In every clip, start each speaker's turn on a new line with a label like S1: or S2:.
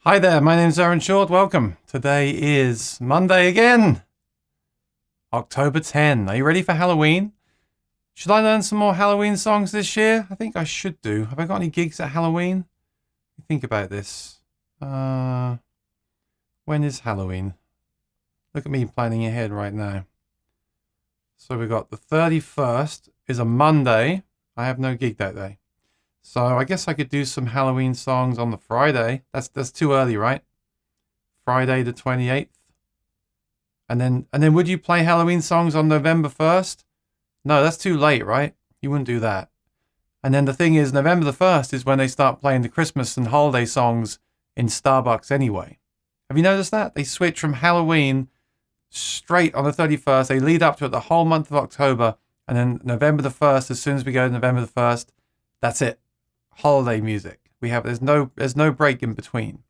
S1: Hi there, my name's Aaron Short. Welcome. Today is Monday again, October 10. Are you ready for Halloween? Should I learn some more Halloween songs this year? I think I should do. Have I got any gigs at Halloween? Think about this. When is Halloween? Look at me planning ahead right now. So we got the 31st is a Monday. I have no gig that day. So I guess I could do some Halloween songs on the Friday. That's too early, right? Friday the 28th. And then would you play Halloween songs on November 1st? No, that's too late, right? You wouldn't do that. And then the thing is, November the 1st is when they start playing the Christmas and holiday songs in Starbucks anyway. Have you noticed that? They switch from Halloween straight on the 31st. They lead up to it the whole month of October. And then November the 1st, as soon as we go to November the 1st, that's it. Holiday music. There's no break in between.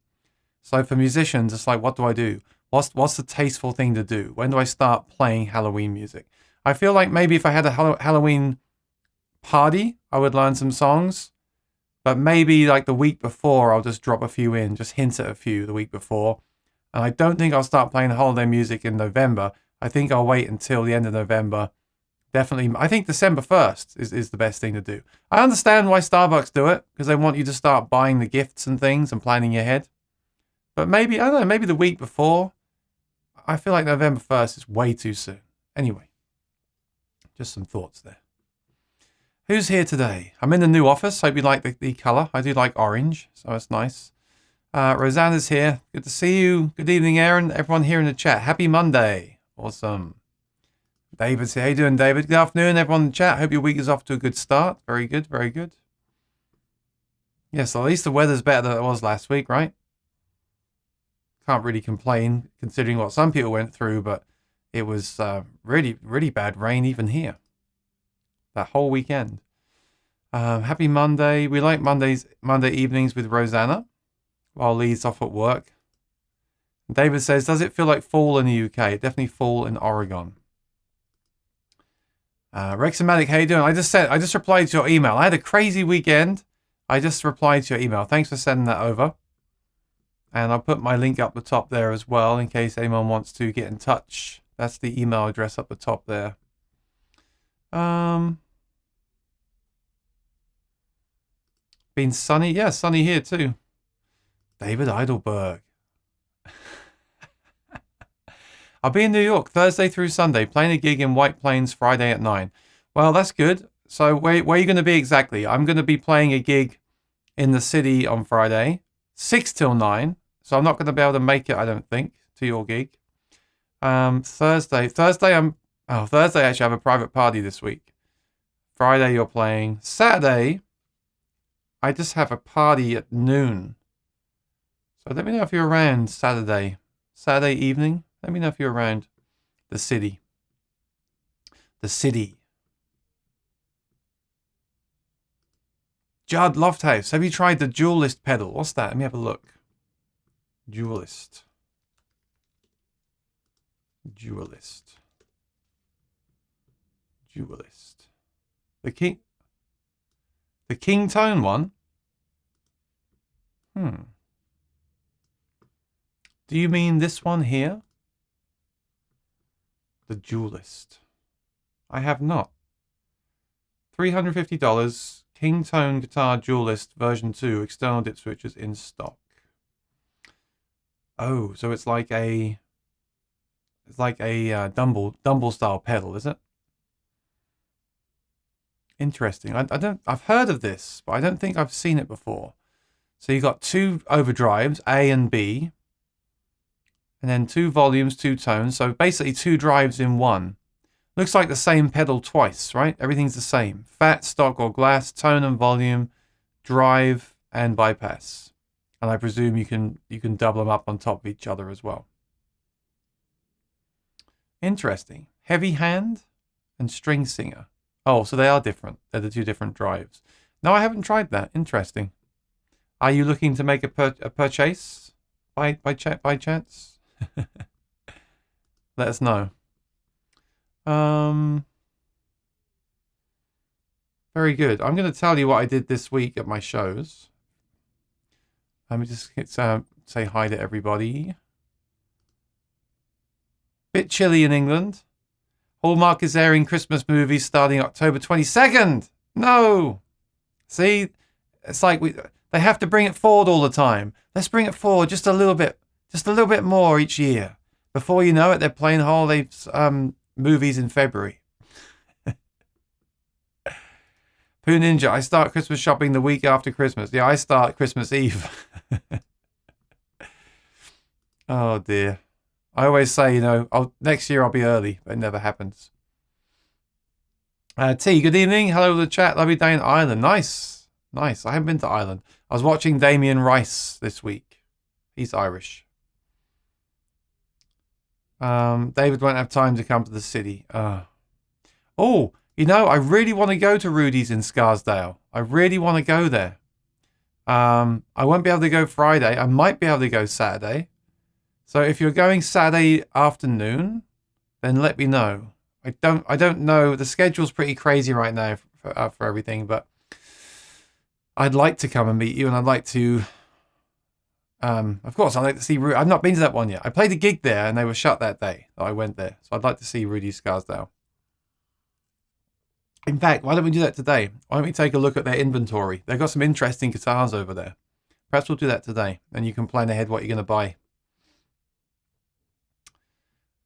S1: So for musicians, it's like, what do I do? What's the tasteful thing to do? When do I start playing Halloween music? I feel like maybe if I had a Halloween party, I would learn some songs. But maybe like the week before, I'll just drop a few in, just hint at a few the week before. And I don't think I'll start playing holiday music in November. I think I'll wait until the end of November. Definitely, I think December 1st is the best thing to do. I understand why Starbucks do it, because they want you to start buying the gifts and things and planning ahead. But maybe, I don't know, maybe the week before. I feel like November 1st is way too soon. Anyway, just some thoughts there. Who's here today? I'm in the new office. Hope you like the colour. I do like orange, so it's nice. Rosanna's here. Good to see you. Good evening, Aaron. Everyone here in the chat. Happy Monday. Awesome. David's here. How you doing, David? Good afternoon, everyone in the chat. Hope your week is off to a good start. Very good, very good. Yes, at least the weather's better than it was last week, right? Can't really complain, considering what some people went through, but it was really, really bad rain even here. That whole weekend. Happy Monday. We like Monday evenings with Rosanna while Lee's off at work. David says, does it feel like fall in the UK? Definitely fall in Oregon. Rexamatic, how you doing? I just replied to your email. I had a crazy weekend. I just replied to your email. Thanks for sending that over. And I'll put my link up the top there as well in case anyone wants to get in touch. That's the email address up the top there. Been sunny? Yeah, sunny here too. David Heidelberg. I'll be in New York Thursday through Sunday, playing a gig in White Plains Friday at 9. Well, that's good. So where are you going to be exactly? I'm going to be playing a gig in the city on Friday, 6 till 9. So I'm not going to be able to make it, I don't think, to your gig. Thursday actually I have a private party this week. Friday you're playing. Saturday, I just have a party at noon. So let me know if you're around Saturday evening. Let me know if you're around the city. The city. Judd Lofthouse, have you tried the Dualist pedal? What's that? Let me have a look. Dualist. The King Tone one? Do you mean this one here? The Dualist. I have not. $350. King Tone Guitar Dualist version 2. External dip switches in stock. Oh, so it's like a Dumble style pedal, is it? Interesting. I've heard of this, but I don't think I've seen it before. So you got two overdrives, A and B. And then two volumes, two tones. So basically two drives in one. Looks like the same pedal twice, right? Everything's the same. Fat, stock, or glass, tone and volume, drive, and bypass. And I presume you can double them up on top of each other as well. Interesting. Heavy hand and string singer. Oh, so they are different. They're the two different drives. No, I haven't tried that. Interesting. Are you looking to make a purchase by chance? Let us know. Very good. I'm going to tell you what I did this week at my shows. Let me just say hi to everybody. Bit chilly in England. Hallmark is airing Christmas movies starting October 22nd. No. See, it's like they have to bring it forward all the time. Let's bring it forward just a little bit more each year. Before you know it, they're playing holiday movies in February. Pooh Ninja, I start Christmas shopping the week after Christmas. Yeah, I start Christmas Eve. Oh dear. I always say, you know, next year I'll be early, but it never happens. T, good evening. Hello to the chat. Lovely day in Ireland. Nice. Nice. I haven't been to Ireland. I was watching Damien Rice this week. He's Irish. David won't have time to come to the city. Oh, you know, I really want to go to Rudy's in Scarsdale. I really want to go there. I won't be able to go Friday. I might be able to go Saturday. So if you're going Saturday afternoon, then let me know. I don't know. The schedule's pretty crazy right now for everything, but I'd like to come and meet you, and I'd like to. Of course, I'd like to see Rudy. I've not been to that one yet. I played a gig there, and they were shut that day that I went there. So I'd like to see Rudy Scarsdale. In fact, why don't we do that today? Why don't we take a look at their inventory? They've got some interesting guitars over there. Perhaps we'll do that today, and you can plan ahead what you're going to buy.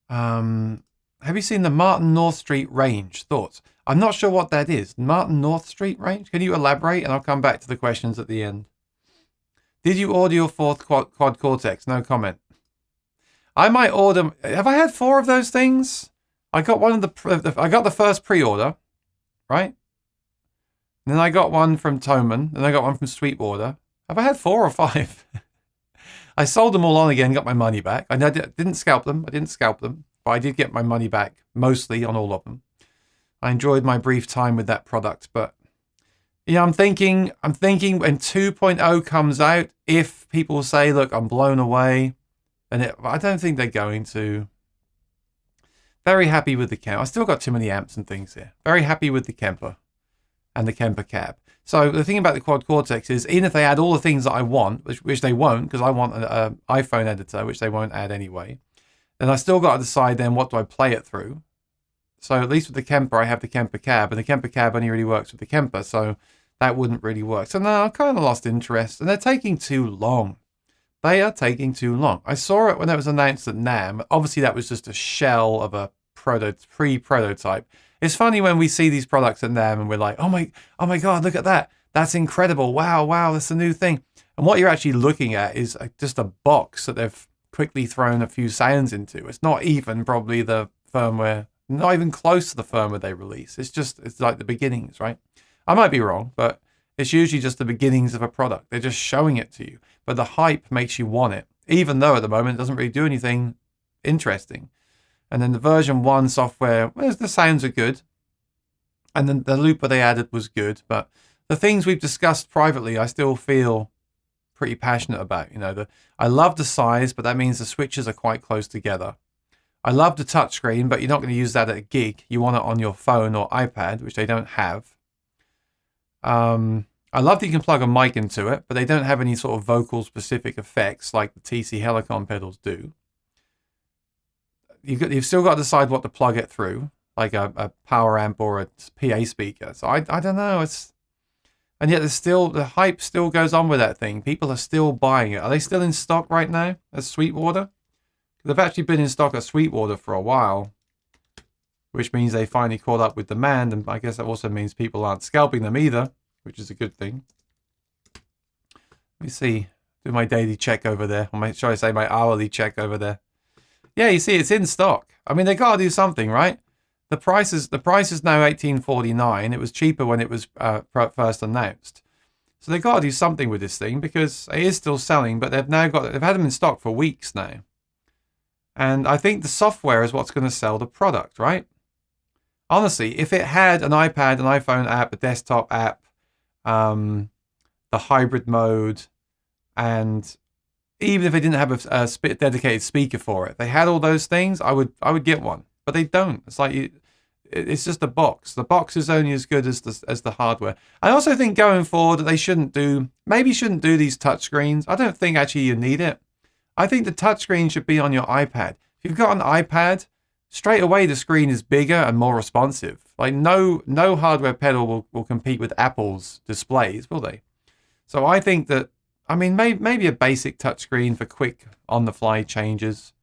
S1: Have you seen the Martin North Street range? Thoughts? I'm not sure what that is. Martin North Street range? Can you elaborate? And I'll come back to the questions at the end. Did you order your fourth quad Cortex? No comment. I might order. Have I had 4 of those things? I got one of the. I got the first pre-order, right? And then I got one from Toman. Then I got one from Sweetwater. Have I had 4 or 5? I sold them all on again, got my money back. I didn't scalp them. But I did get my money back, mostly on all of them. I enjoyed my brief time with that product. But, yeah, I'm thinking when 2.0 comes out, if people say, look, I'm blown away, and I don't think they're going to. Very happy with the Kemper. I still got too many amps and things here. Very happy with the Kemper and the Kemper cab. So the thing about the Quad Cortex is, even if they add all the things that I want, which they won't, because I want an iPhone editor, which they won't add anyway, then I still got to decide then what do I play it through. So at least with the Kemper, I have the Kemper cab, and the Kemper cab only really works with the Kemper, so that wouldn't really work. So now I kind of lost interest, and they're taking too long. They are taking too long. I saw it when it was announced at NAMM. Obviously, that was just a shell of a pre-prototype. It's funny when we see these products at NAMM and we're like, oh my God, look at that. That's incredible. Wow, that's a new thing. And what you're actually looking at is just a box that they've quickly thrown a few sounds into. It's not even probably the firmware, not even close to the firmware they release. It's like the beginnings, right? I might be wrong, but it's usually just the beginnings of a product. They're just showing it to you. But the hype makes you want it, even though at the moment it doesn't really do anything interesting. And then the version 1 software, well, the sounds are good. And then the looper they added was good. But the things we've discussed privately, I still feel pretty passionate about. You know, I love the size, but that means the switches are quite close together. I love the touchscreen, but you're not going to use that at a gig. You want it on your phone or iPad, which they don't have. I love that you can plug a mic into it, but they don't have any sort of vocal-specific effects like the TC Helicon pedals do. You've still got to decide what to plug it through, like a power amp or a PA speaker. So I don't know. And yet the hype still goes on with that thing. People are still buying it. Are they still in stock right now at Sweetwater? They've actually been in stock at Sweetwater for a while, which means they finally caught up with demand. And I guess that also means people aren't scalping them either, which is a good thing. Let me see. Do my daily check over there. Or should I say my hourly check over there? Yeah, you see, it's in stock. I mean, they got to do something, right? The price is now $18.49. It was cheaper when it was first announced. So they got to do something with this thing because it is still selling, but they've had them in stock for weeks now. And I think the software is what's going to sell the product, right? Honestly, if it had an iPad, an iPhone app, a desktop app, the hybrid mode, and even if they didn't have a dedicated speaker for it, they had all those things, I would get one. But they don't. It's like it's just a box. The box is only as good as the hardware. I also think going forward that they shouldn't do these touchscreens. I don't think actually you need it. I think the touchscreen should be on your iPad. If you've got an iPad, straight away the screen is bigger and more responsive. Like no hardware pedal will compete with Apple's displays, will they? So I think that, I mean, maybe a basic touchscreen for quick on-the-fly changes.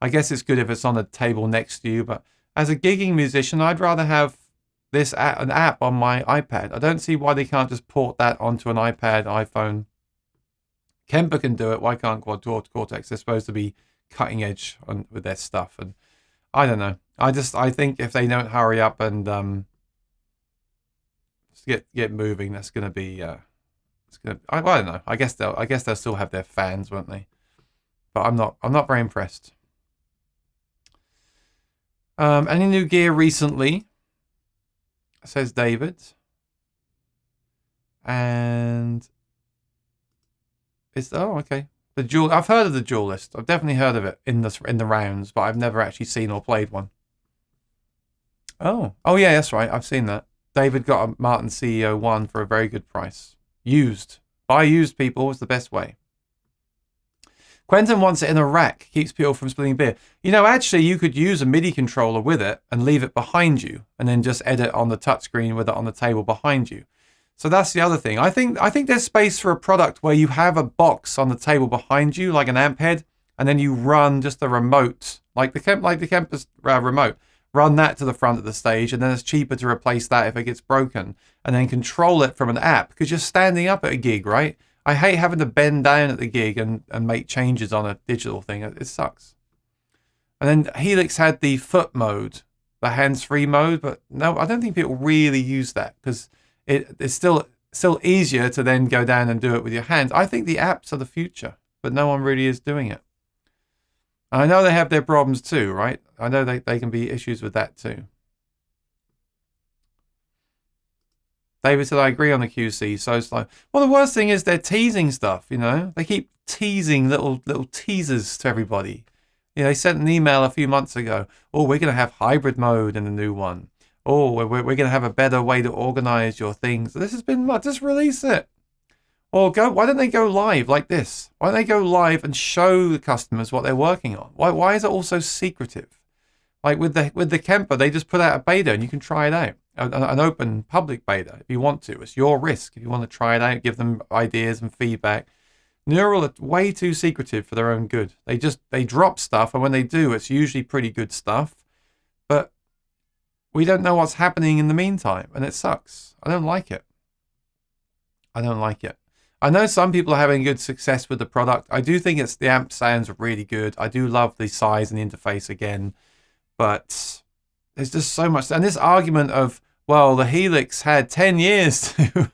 S1: I guess it's good if it's on a table next to you, but as a gigging musician, I'd rather have an app on my iPad. I don't see why they can't just port that onto an iPad, iPhone. Kemper can do it. Why can't Cortex? They're supposed to be cutting edge with their stuff, and I don't know. I think if they don't hurry up and get moving, that's going to be I don't know. I guess they'll still have their fans, won't they? But I'm not very impressed. Any new gear recently? Says David. And okay. The dual. I've heard of the Duelist. I've definitely heard of it in the rounds, but I've never actually seen or played one. Oh yeah, that's right. I've seen that. David got a Martin CEO 1 for a very good price. Used. Buy used, people, is the best way. Quentin wants it in a rack. Keeps people from spilling beer. You know, actually, you could use a MIDI controller with it and leave it behind you, and then just edit on the touchscreen with it on the table behind you. So that's the other thing. I think there's space for a product where you have a box on the table behind you, like an amp head, and then you run just a remote, like the Kemper's remote. Run that to the front of the stage, and then it's cheaper to replace that if it gets broken, and then control it from an app, because you're standing up at a gig, right? I hate having to bend down at the gig and make changes on a digital thing. It sucks. And then Helix had the foot mode, the hands-free mode, but no, I don't think people really use that, because it's still easier to then go down and do it with your hands. I think the apps are the future, but no one really is doing it. I know they have their problems too, right? I know they can be issues with that too. David said, I agree on the QC. So it's like, well, the worst thing is they're teasing stuff, you know? They keep teasing little teasers to everybody. You know, they sent an email a few months ago. Oh, we're going to have hybrid mode in the new one. Oh, we're going to have a better way to organize your things. This has been, just release it. Or why don't they go live like this? Why don't they go live and show the customers what they're working on? Why is it all so secretive? Like with the Kemper, they just put out a beta and you can try it out. An open public beta if you want to. It's your risk. If you want to try it out, give them ideas and feedback. Neural are way too secretive for their own good. They drop stuff, and when they do, it's usually pretty good stuff. But we don't know what's happening in the meantime, and it sucks. I don't like it. I know some people are having good success with the product. I do think the amp sounds really good. I do love the size and the interface again, but there's just so much. And this argument of, well, the Helix had 10 years to...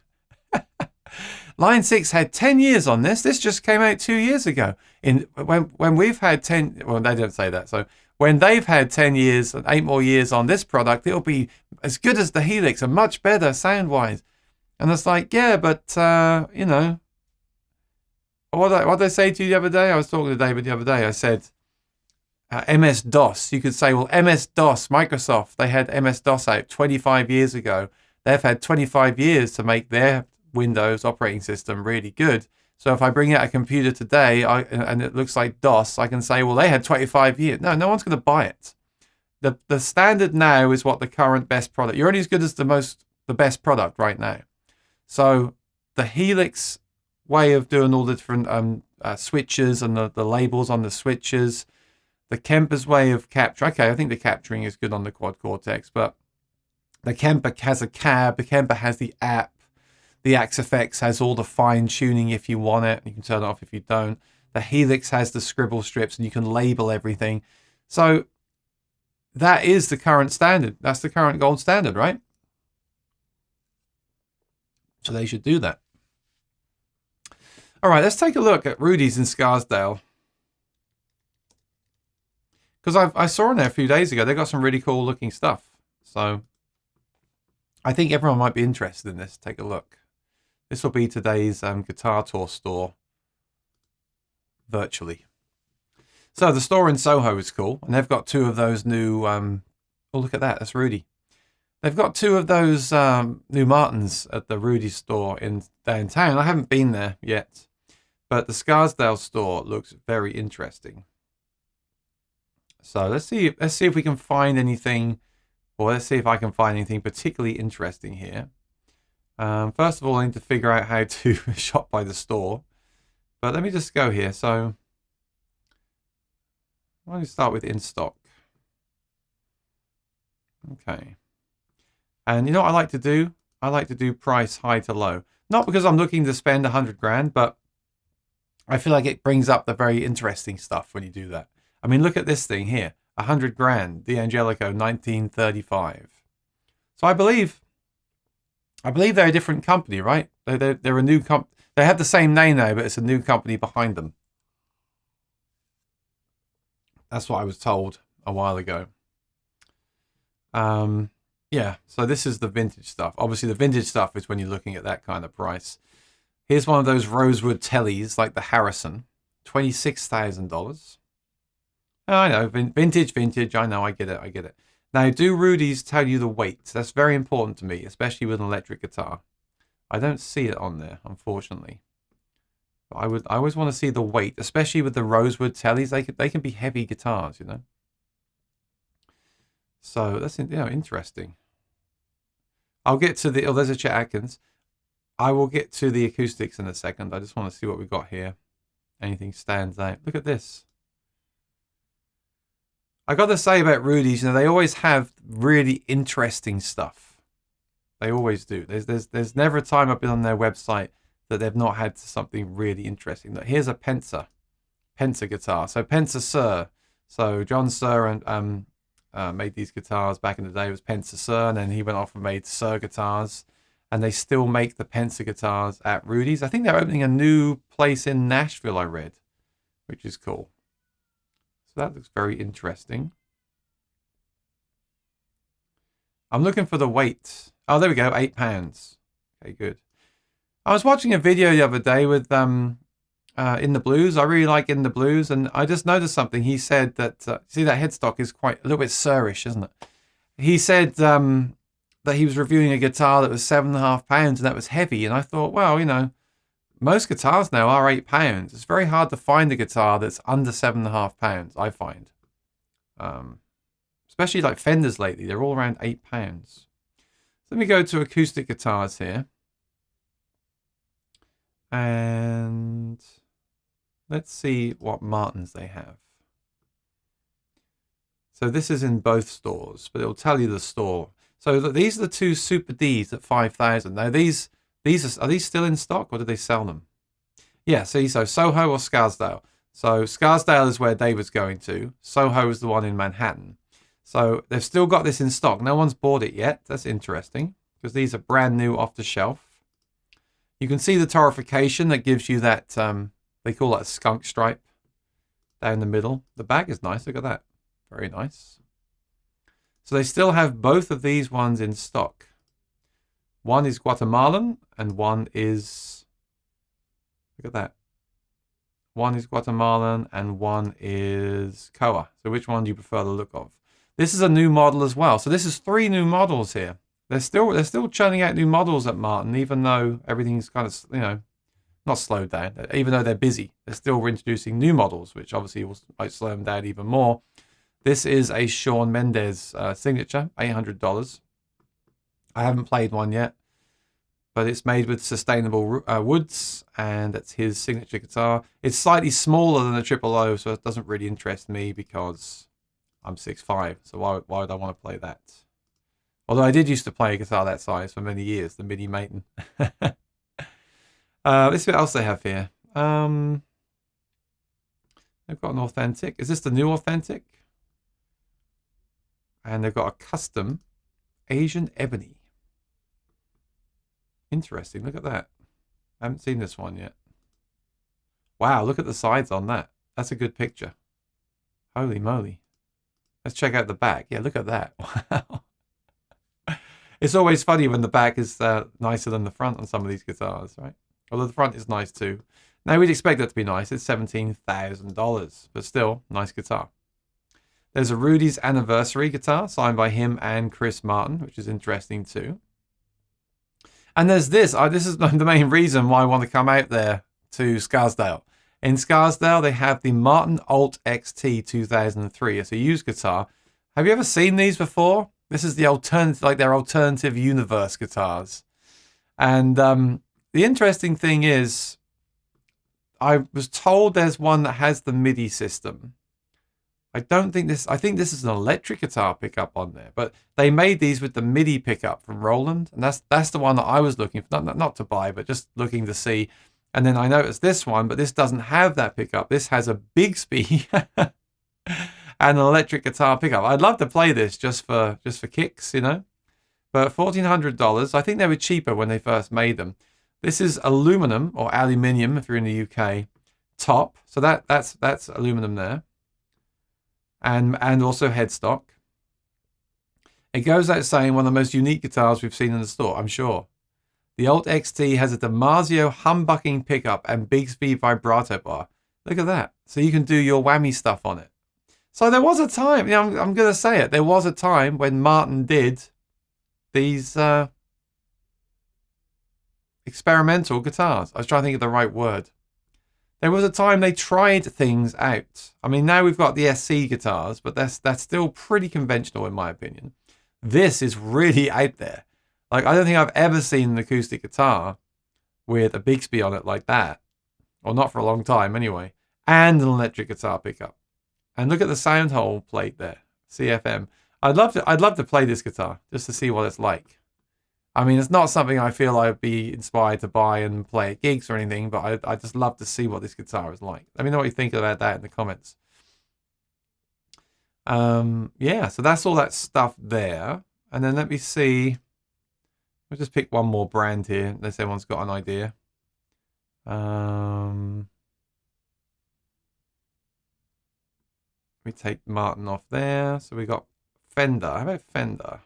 S1: Line 6 had 10 years on this. This just came out 2 years ago. When we've had 10... Well, they don't say that. So when they've had 10 years and 8 more years on this product, it'll be as good as the Helix and much better sound-wise. And it's like, yeah, but, you know, what did I say to you the other day? I was talking to David the other day. I said, MS-DOS. You could say, well, MS-DOS, Microsoft, they had MS-DOS out 25 years ago. They've had 25 years to make their Windows operating system really good. So if I bring out a computer today and it looks like DOS, I can say, well, they had 25 years. No one's going to buy it. The standard now is what the current best product. You're only as good as the best product right now. So the Helix way of doing all the different switches and the labels on the switches, the Kemper's way of capture. Okay, I think the capturing is good on the Quad Cortex, but the Kemper has a cab. The Kemper has the app. The Axe-FX has all the fine tuning if you want it. You can turn it off if you don't. The Helix has the scribble strips and you can label everything. So that is the current standard. That's the current gold standard, right? So they should do that. All right, let's take a look at Rudy's in Scarsdale. Because I saw in there a few days ago, they got some really cool looking stuff. So I think everyone might be interested in this. Take a look. This will be today's Guitar Tour store virtually. So the store in Soho is cool. And they've got 2 of those new... oh, look at that. That's Rudy. They've got 2 of those new Martins at the Rudy store in downtown. I haven't been there yet. But the Scarsdale store looks very interesting. So let's see if we can find anything, or let's see if I can find anything particularly interesting here. First of all, I need to figure out how to shop by the store. But let me just go here. So why don't we start with in stock? Okay. And you know what I like to do? I like to do price high to low. Not because I'm looking to spend 100 grand, but I feel like it brings up the very interesting stuff when you do that. I mean, look at this thing here. 100 grand, D'Angelico, 1935. So I believe they're a different company, right? They're a new company. They have the same name now, but it's a new company behind them. That's what I was told a while ago. Yeah, so this is the vintage stuff. Obviously, the vintage stuff is when you're looking at that kind of price. Here's one of those rosewood tellies, like the Harrison, $26,000. I know, vintage. I know, I get it. Now, do Rudy's tell you the weight? That's very important to me, especially with an electric guitar. I don't see it on there, unfortunately. But I always want to see the weight, especially with the rosewood tellies. They can be heavy guitars, you know. So that's interesting. I'll get to the. Oh, there's a Chet Atkins. I will get to the acoustics in a second. I just want to see what we've got here. Anything stands out? Look at this. I got to say about Rudy's, you know, they always have really interesting stuff. They always do. There's never a time I've been on their website that they've not had something really interesting. Look, here's a Pensa guitar. So Pensa Sir. So John Sir and made these guitars back in the day. It was Pensa Sir, and then he went off and made Sir guitars. And they still make the Pensa guitars at Rudy's. I think they're opening a new place in Nashville, I read, which is cool. So that looks very interesting. I'm looking for the weight. Oh, there we go, 8 pounds. Okay, good. I was watching a video the other day with In the Blues. I really like In the Blues, and I just noticed something. He said that, see, that headstock is quite a little bit Sirish, isn't it? He said that he was reviewing a guitar that was 7.5 pounds, and that was heavy. And I thought, well, you know, most guitars now are 8 pounds. It's very hard to find a guitar that's under 7.5 pounds, I find. Especially like Fenders lately, they're all around 8 pounds. So let me go to acoustic guitars here. And let's see what Martins they have. So this is in both stores, but it'll tell you the store. So these are the two Super Ds at 5,000. Now are these still in stock, or did they sell them? Yeah, see, so Soho or Scarsdale. So Scarsdale is where David's going to. Soho is the one in Manhattan. So they've still got this in stock. No one's bought it yet. That's interesting, because these are brand new off the shelf. You can see the torrification that gives you that, they call that a skunk stripe down the middle. The back is nice. Look at that. Very nice. So they still have both of these ones in stock. One is Guatemalan and one is, look at that. One is Guatemalan and one is Koa. So which one do you prefer the look of? This is a new model as well. So this is 3 new models here. They're still churning out new models at Martin, even though everything's kind of, you know, not slowed down. Even though they're busy, they're still introducing new models, which obviously might slow them down even more. This is a Shawn Mendes signature, $800. I haven't played one yet, but it's made with sustainable woods, and it's his signature guitar. It's slightly smaller than the Triple O, so it doesn't really interest me because I'm 6'5", so why would I want to play that? Although I did used to play a guitar that size for many years, the Mini Maiden. Let's see what else they have here. They've got an authentic. Is this the new authentic? And they've got a custom Asian Ebony. Interesting. Look at that. I haven't seen this one yet. Wow, look at the sides on that. That's a good picture. Holy moly. Let's check out the back. Yeah, look at that. Wow. It's always funny when the back is nicer than the front on some of these guitars, right? Although the front is nice too. Now, we'd expect that to be nice. It's $17,000, but still, nice guitar. There's a Rudy's Anniversary guitar signed by him and Chris Martin, which is interesting too. And there's this. This is the main reason why I want to come out there to Scarsdale. In Scarsdale, they have the Martin Alt XT 2003. It's a used guitar. Have you ever seen these before? This is the alternative, like their alternative universe guitars. And the interesting thing is, I was told there's one that has the MIDI system. I think this is an electric guitar pickup on there, but they made these with the MIDI pickup from Roland, and that's the one that I was looking for, not to buy, but just looking to see. And then I noticed this one, but this doesn't have that pickup. This has a Bigsby and an electric guitar pickup. I'd love to play this just for kicks, you know. But $1,400. I think they were cheaper when they first made them. This is aluminum or aluminium if you're in the UK top. So that's aluminum there. And also headstock. It goes without saying, one of the most unique guitars we've seen in the store, I'm sure. The Alt XT has a DiMarzio humbucking pickup and Bigsby vibrato bar. Look at that. So you can do your whammy stuff on it. So there was a time, you know, I'm going to say it, there was a time when Martin did these experimental guitars. I was trying to think of the right word. There was a time they tried things out. I mean, now we've got the SC guitars, but that's still pretty conventional in my opinion. This is really out there. Like, I don't think I've ever seen an acoustic guitar with a Bigsby on it like that. Or not for a long time anyway. And an electric guitar pickup. And look at the sound hole plate there. CFM. I'd love to play this guitar just to see what it's like. I mean, it's not something I feel I'd be inspired to buy and play at gigs or anything, but I just love to see what this guitar is like. Let me know what you think about that in the comments. Yeah, so that's all that stuff there. And then let me see. We'll just pick one more brand here, unless everyone's got an idea. We take Martin off there. So we got Fender. How about Fender?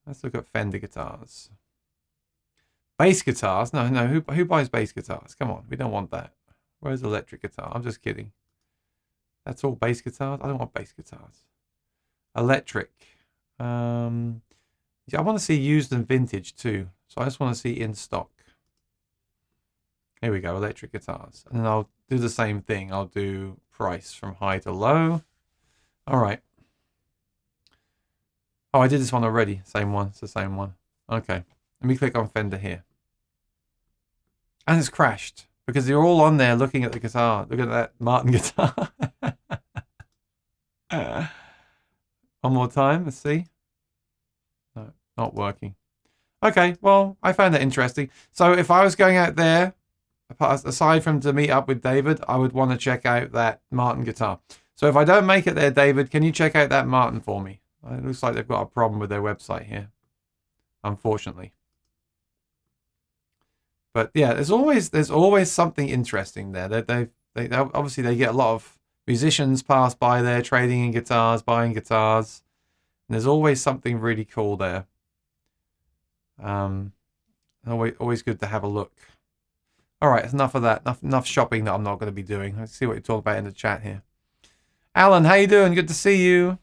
S1: Let's look at Fender guitars. Bass guitars? No. Who buys bass guitars? Come on, we don't want that. Where's electric guitar? I'm just kidding. That's all bass guitars? I don't want bass guitars. Electric. I want to see used and vintage too. So I just want to see in stock. Here we go, electric guitars. And then I'll do the same thing. I'll do price from high to low. All right. Oh, I did this one already. Same one. It's the same one. Okay. Let me click on Fender here. And it's crashed because you're all on there looking at the guitar. Look at that Martin guitar. One more time. Let's see. No, not working. Okay. Well, I found that interesting. So if I was going out there, aside from to meet up with David, I would want to check out that Martin guitar. So if I don't make it there, David, can you check out that Martin for me? It looks like they've got a problem with their website here, unfortunately. But yeah, there's always something interesting there. They obviously they get a lot of musicians pass by there, trading in guitars, buying guitars, and there's always something really cool there. Always good to have a look. All right, enough of that. Enough shopping that I'm not going to be doing. Let's see what you talk about in the chat here. Alan, how you doing? Good to see you.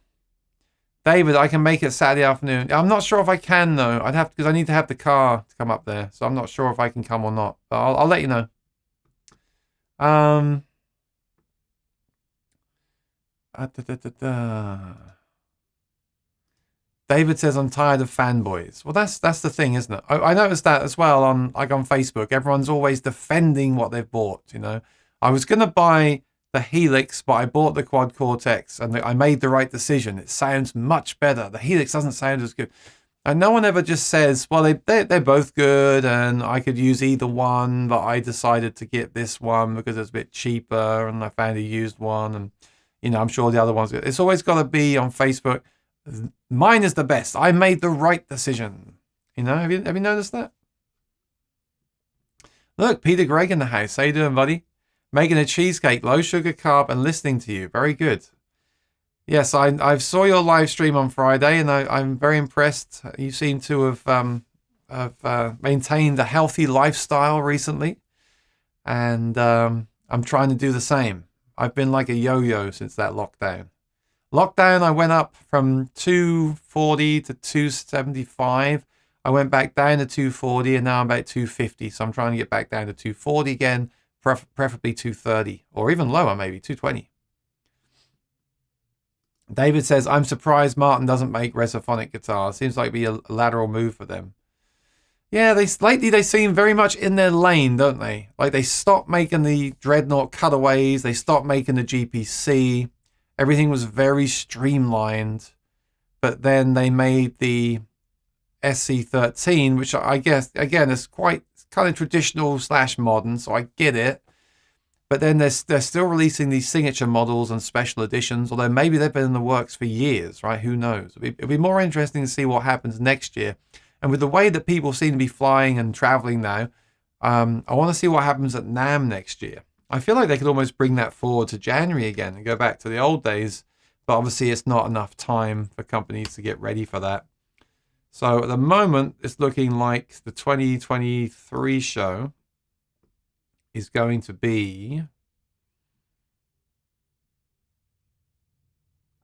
S1: David, I can make it Saturday afternoon. I'm not sure if I can though. I'd have to, because I need to have the car to come up there. So I'm not sure if I can come or not. But I'll let you know. David says I'm tired of fanboys. Well, that's the thing, isn't it? I noticed that as well on Facebook. Everyone's always defending what they've bought. You know, I was gonna buy the Helix, but I bought the Quad Cortex and I made the right decision. It sounds much better. The Helix doesn't sound as good. And no one ever just says, well, they're both good and I could use either one, but I decided to get this one because it's a bit cheaper and I found a used one. And, you know, I'm sure the other one's good. It's always got to be on Facebook. Mine is the best. I made the right decision. You know, have you noticed that? Look, Peter Gregg in the house. How you doing, buddy? Making a cheesecake, low sugar carb, and listening to you. Very good. Yes, I saw your live stream on Friday, and I'm very impressed. You seem to have maintained a healthy lifestyle recently, and I'm trying to do the same. I've been like a yo-yo since that lockdown. I went up from 240 to 275. I went back down to 240 and now I'm about 250. So I'm trying to get back down to 240 again, preferably 230 or even lower, maybe 220. David says, I'm surprised Martin doesn't make resophonic guitars. Seems like it'd be a lateral move for them. Yeah, lately they seem very much in their lane, don't they? Like they stopped making the Dreadnought cutaways. They stopped making the GPC. Everything was very streamlined. But then they made the SC13, which I guess, again, is quite kind of traditional / modern, so I get it. But then they're still releasing these signature models and special editions, although maybe they've been in the works for years, right? Who knows? It'll be more interesting to see what happens next year. And with the way that people seem to be flying and traveling now, I want to see what happens at NAMM next year. I feel like they could almost bring that forward to January again and go back to the old days. But obviously, it's not enough time for companies to get ready for that. So at the moment, it's looking like the 2023 show is going to be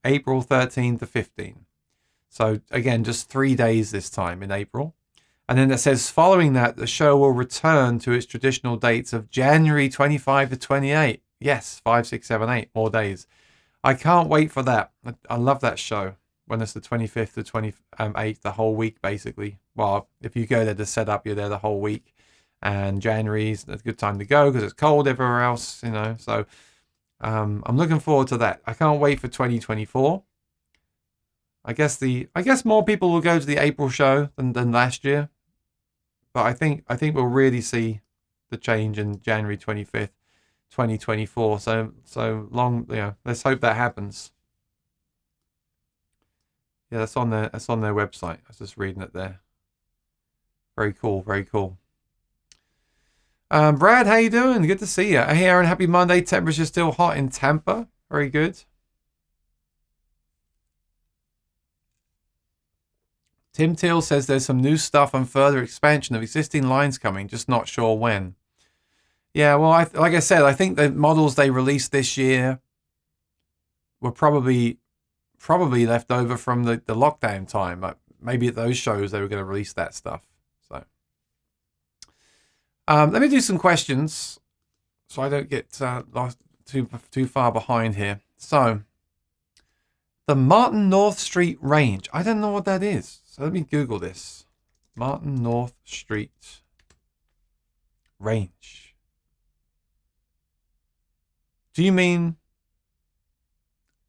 S1: April 13 to 15. So again, just 3 days this time in April. And then it says following that, the show will return to its traditional dates of January 25 to 28. Yes, 5, 6, 7, 8 more days. I can't wait for that. I love that show when it's the 25th to 28th, the whole week basically. Well, if you go there to set up, you're there the whole week. And January's a good time to go because it's cold everywhere else, you know. So I'm looking forward to that. I can't wait for 2024. I guess more people will go to the April show than last year. But I think we'll really see the change in January 25th, 2024. So long, you know, let's hope that happens. Yeah, that's on their website. I was just reading it there. Very cool, very cool. Brad, how you doing? Good to see you. Hey, Aaron, happy Monday. Temperature still hot in Tampa. Very good. Tim Teal says there's some new stuff and further expansion of existing lines coming, just not sure when. Yeah, well, like I said, I think the models they released this year were probably left over from the lockdown time. Maybe at those shows they were going to release that stuff. So let me do some questions so I don't get lost too far behind here. So the Martin North Street range. I don't know what that is. So let me Google this. Martin North Street range. Do you mean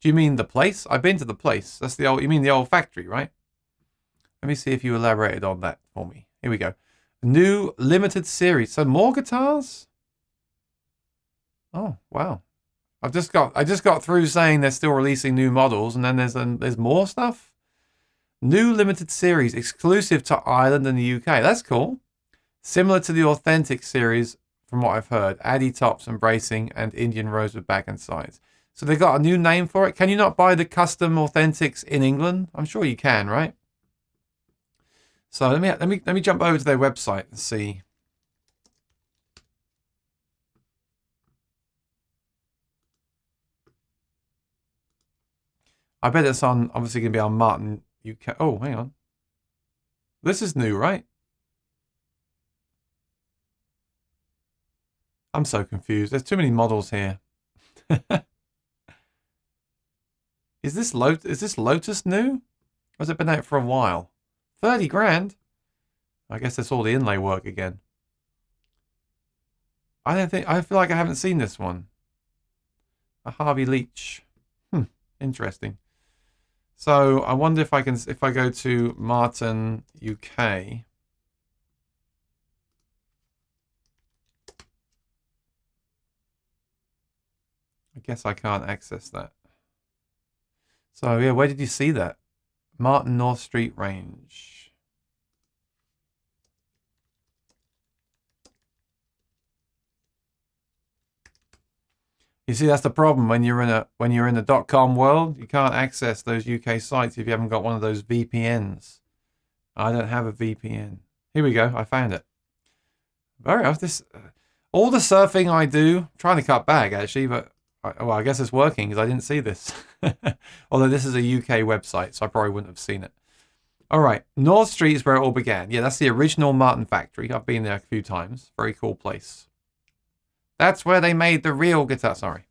S1: the place? I've been to the place. That's the old. You mean the old factory, right? Let me see if you elaborated on that for me. Here we go. New limited series. So more guitars? Oh wow! I just got through saying they're still releasing new models, and then there's more stuff. New limited series exclusive to Ireland and the UK. That's cool. Similar to the authentic series, from what I've heard. Addy tops and bracing and Indian rosewood back and sides. So they got a new name for it. Can you not buy the custom authentics in England? I'm sure you can, right? So let me jump over to their website and see. I bet it's obviously going to be on Martin UK. Oh, hang on. This is new, right? I'm so confused. There's too many models here. Is this Lotus new? Or has it been out for a while? 30 grand? I guess that's all the inlay work again. I feel like I haven't seen this one. A Harvey Leach. Interesting. So I wonder if if I go to Martin UK. I guess I can't access that. So yeah, where did you see that? Martin North Street range. You see, that's the problem when you're in the .com world. You can't access those UK sites if you haven't got one of those VPNs. I don't have a VPN. Here we go. I found it. All the surfing I do. I'm trying to cut back actually, but I guess it's working because I didn't see this. Although this is a UK website, so I probably wouldn't have seen it. All right, North Street is where it all began. Yeah, that's the original Martin factory. I've been there a few times. Very cool place. That's where they made the real guitar. Sorry.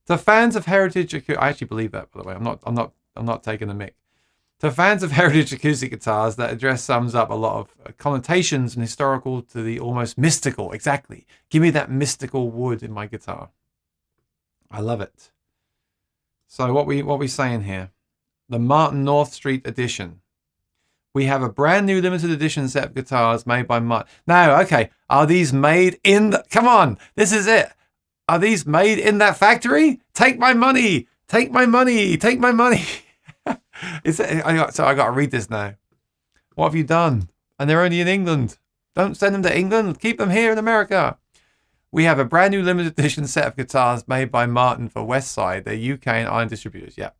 S1: To fans of heritage, I actually believe that, by the way. I'm not taking the mick. To fans of heritage acoustic guitars, that address sums up a lot of connotations and historical to the almost mystical. Exactly. Give me that mystical wood in my guitar. I love it. So what we saying here? The Martin North Street edition. We have a brand new limited edition set of guitars made by Martin. Now, okay, are these made in the... Come on, this is it. Are these made in that factory? Take my money. Take my money. Take my money. So I got to read this now. What have you done? And they're only in England. Don't send them to England. Keep them here in America. We have a brand new limited edition set of guitars made by Martin for Westside, their UK and Ireland distributors. Yeah.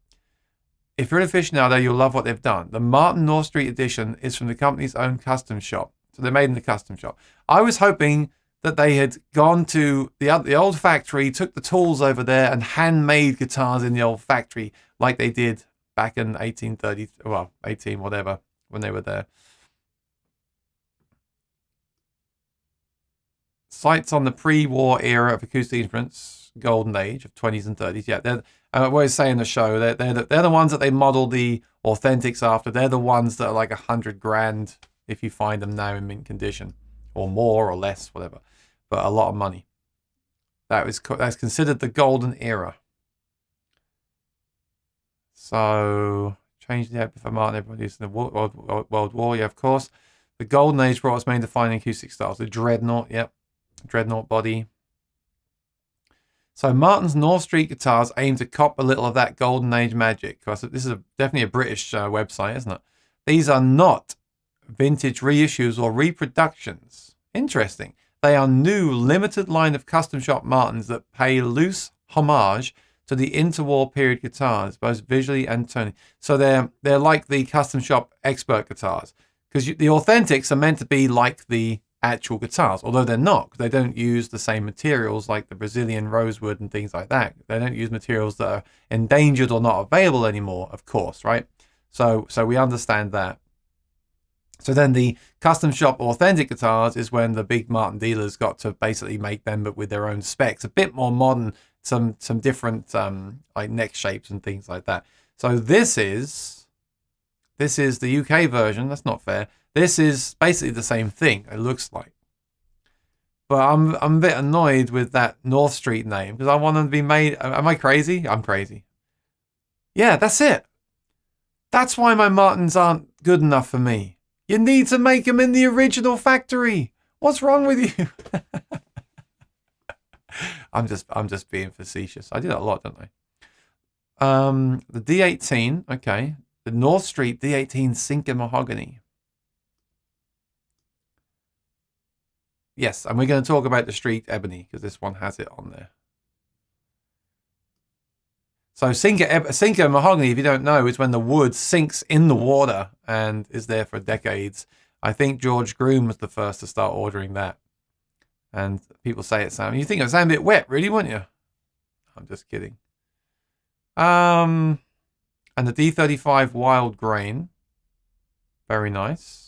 S1: If you're an aficionado, you'll love what they've done. The Martin North Street edition is from the company's own custom shop. So they're made in the custom shop. I was hoping that they had gone to the old factory, took the tools over there and handmade guitars in the old factory like they did back in 1830, well, 18 whatever, when they were there. Sights on the pre-war era of acoustic instruments, golden age of 20s and 30s. Yeah, they're, I always say in the show, they're the ones that they model the authentics after. They're the ones that are like $100,000 if you find them now in mint condition, or more or less, whatever. But a lot of money. That's considered the golden era. So change the output for Martin. Everybody using the World War. Yeah, of course. The golden age brought us main defining acoustic styles. The dreadnought. Yep, dreadnought body. So Martin's North Street guitars aim to cop a little of that golden age magic. Because this is definitely a British website, isn't it? These are not vintage reissues or reproductions. Interesting. They are new limited line of custom shop Martins that pay loose homage to the interwar period guitars, both visually and toning. So they're like the custom shop expert guitars, because the authentics are meant to be like the actual guitars, although they're not. They don't use the same materials like the Brazilian rosewood and things like that. They don't use materials that are endangered or not available anymore, of course, right? So we understand that. So then the custom shop authentic guitars is when the big Martin dealers got to basically make them, but with their own specs, a bit more modern, some different like neck shapes and things like that. So this is the UK version. That's not fair. This is basically the same thing, it looks like. But I'm a bit annoyed with that North Street name because I want them to be made. Am I crazy? I'm crazy. Yeah, that's it. That's why my Martins aren't good enough for me. You need to make them in the original factory. What's wrong with you? I'm just being facetious. I do that a lot, don't I? The D18, okay. The North Street D18 Sinker Mahogany. Yes, and we're going to talk about the Street Ebony because this one has it on there. So Sinker Mahogany, if you don't know, is when the wood sinks in the water and is there for decades. I think George Groom was the first to start ordering that. And people say it sounds... You think it sounds a bit wet, really, wouldn't you? I'm just kidding. And the D35 Wild Grain. Very nice.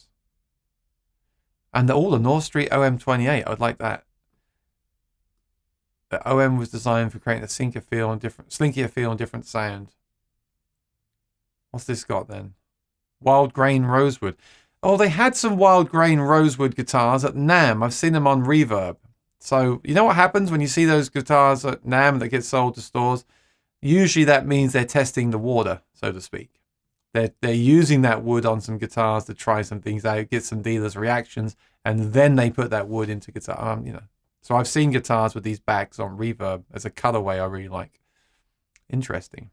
S1: And the North Street OM28. I would like that. The OM was designed for creating a slinkier feel and different sound. What's this got then? Wild Grain Rosewood. Oh, they had some Wild Grain Rosewood guitars at NAMM. I've seen them on Reverb. So you know what happens when you see those guitars at NAMM that get sold to stores? Usually that means they're testing the water, so to speak. They're using that wood on some guitars to try some things out, get some dealers' reactions, and then they put that wood into guitar. So I've seen guitars with these backs on Reverb as a colorway I really like. Interesting.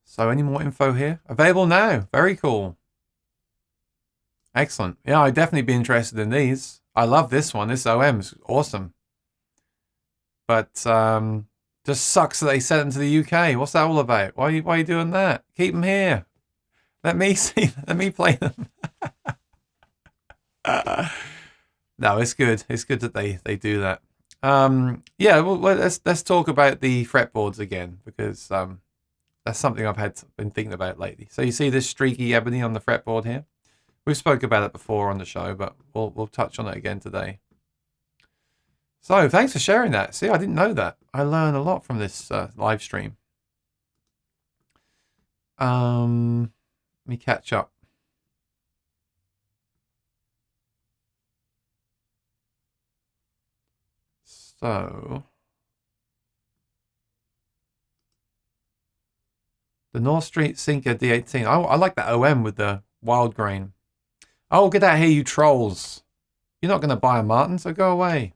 S1: So any more info here? Available now. Very cool. Excellent. Yeah, I'd definitely be interested in these. I love this one. This OM is awesome. But just sucks that they sent them to the UK. What's that all about? Why are you doing that? Keep them here. Let me see. Let me play them. No, it's good. It's good that they do that. Yeah, well, let's talk about the fretboards again because that's something I've been thinking about lately. So you see this streaky ebony on the fretboard here. We've spoke about it before on the show, but we'll touch on it again today. So thanks for sharing that. See, I didn't know that. I learned a lot from this live stream. Let me catch up. So the North Street Sinker D18. I like that OM with the wild grain. Oh, get out of here, you trolls. You're not going to buy a Martin, so go away.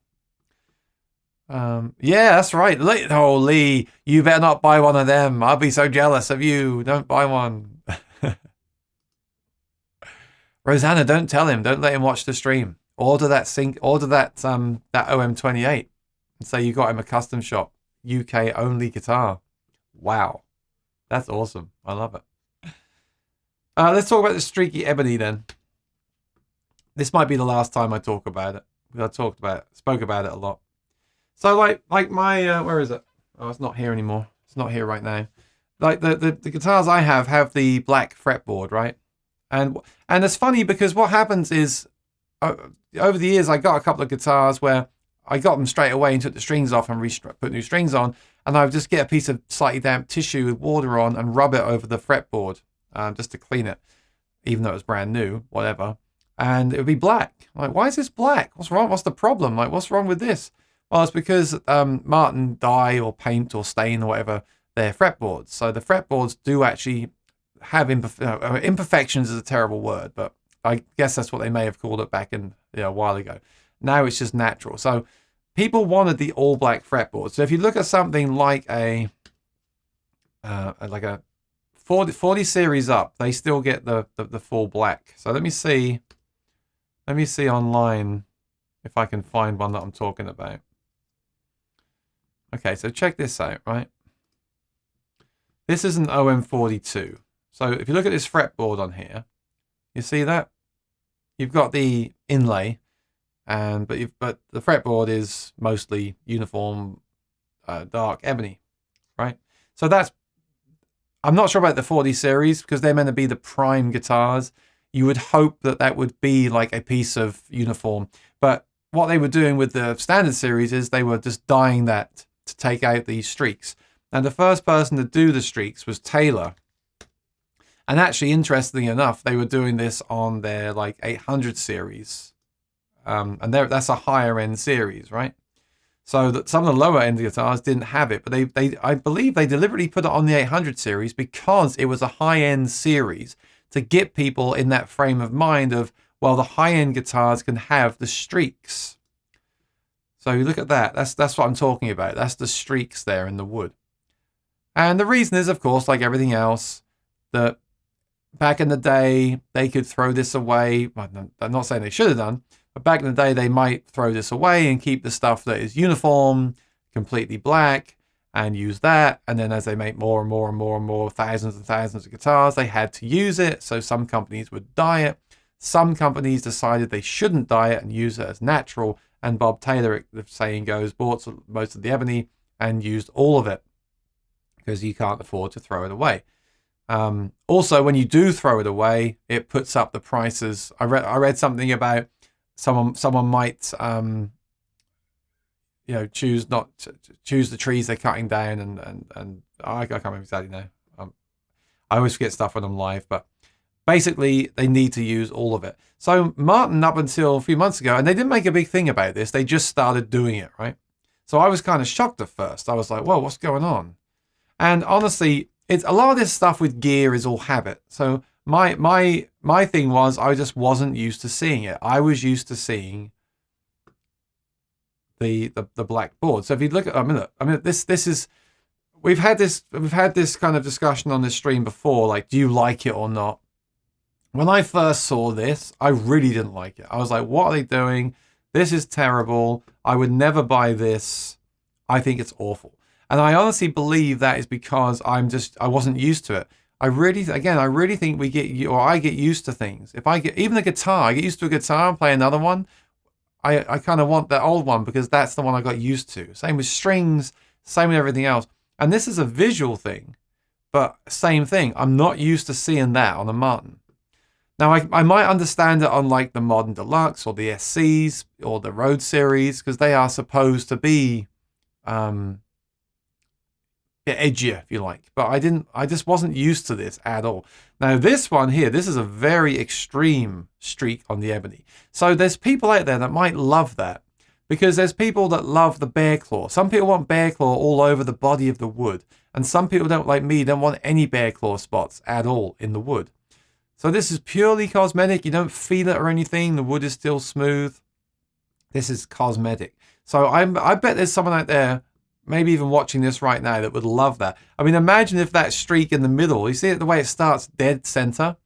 S1: Yeah, that's right. Oh, Lee, you better not buy one of them. I'll be so jealous of you. Don't buy one. Rosanna, don't tell him. Don't let him watch the stream. Order that that OM28 and say you got him a custom shop UK only guitar. Wow, that's awesome. I love it. Let's talk about the streaky ebony then. This might be the last time I talk about it. I spoke about it a lot. So like my where is it? Oh, it's not here anymore. It's not here right now. Like the guitars I have the black fretboard, right? And it's funny because what happens is over the years I got a couple of guitars where I got them straight away and took the strings off and put new strings on, and I would just get a piece of slightly damp tissue with water on and rub it over the fretboard just to clean it, even though it was brand new, whatever. And it would be black. Like, why is this black? What's wrong? What's the problem? Like, what's wrong with this? Well, it's because Martin dye or paint or stain or whatever their fretboards. So the fretboards do actually have imperfections is a terrible word, but I guess that's what they may have called it back in a while ago. Now it's just natural. So people wanted the all black fretboard. So if you look at something like a 40 series up, they still get the full black. So let me see online if I can find one that I'm talking about. Okay, so check this out, right? This is an OM42. So if you look at this fretboard on here, you see that? You've got the inlay, but the fretboard is mostly uniform dark ebony, right? So I'm not sure about the 40 series because they're meant to be the prime guitars. You would hope that would be like a piece of uniform. But what they were doing with the standard series is they were just dyeing that to take out these streaks. And the first person to do the streaks was Taylor. And actually, interestingly enough, they were doing this on their like 800 series. And that's a higher end series, right? So that some of the lower end guitars didn't have it, but I believe they deliberately put it on the 800 series because it was a high end series to get people in that frame of mind of, well, the high end guitars can have the streaks. So you look at that. That's what I'm talking about. That's the streaks there in the wood. And the reason is, of course, like everything else, that back in the day, they could throw this away. I'm not saying they should have done, but back in the day, they might throw this away and keep the stuff that is uniform, completely black, and use that. And then as they make more and more and more and more, thousands and thousands of guitars, they had to use it. So some companies would dye it. Some companies decided they shouldn't dye it and use it as natural. And Bob Taylor, the saying goes, bought most of the ebony and used all of it because you can't afford to throw it away. Also, when you do throw it away, it puts up the prices. I read something about someone might choose the trees they're cutting down and I can't remember exactly now. I always forget stuff when I'm live, but basically they need to use all of it. So Martin, up until a few months ago, and they didn't make a big thing about this, they just started doing it, right? So I was kind of shocked at first. I was like, whoa, what's going on? And honestly, it's a lot of this stuff with gear is all habit. So my thing was I just wasn't used to seeing it. I was used to seeing the black board. So if you look at this is we've had this kind of discussion on this stream before, like, do you like it or not? When I first saw this, I really didn't like it. I was like, what are they doing? This is terrible. I would never buy this. I think it's awful. And I honestly believe that is because I wasn't used to it. I really think I get used to things. If I get even a guitar, I get used to a guitar and play another one. I kind of want that old one because that's the one I got used to. Same with strings, same with everything else. And this is a visual thing. But same thing, I'm not used to seeing that on a Martin. Now, I might understand it on like the Modern Deluxe or the SCs or the Road Series, because they are supposed to be a bit edgier, if you like. But I just wasn't used to this at all. Now, this one here, this is a very extreme streak on the Ebony. So there's people out there that might love that, because there's people that love the bear claw. Some people want bear claw all over the body of the wood. And some people don't, like me, don't want any bear claw spots at all in the wood. So this is purely cosmetic. You don't feel it or anything. The wood is still smooth. This is cosmetic. So I bet there's someone out there, maybe even watching this right now, that would love that. I mean, imagine if that streak in the middle, you see it the way it starts dead center?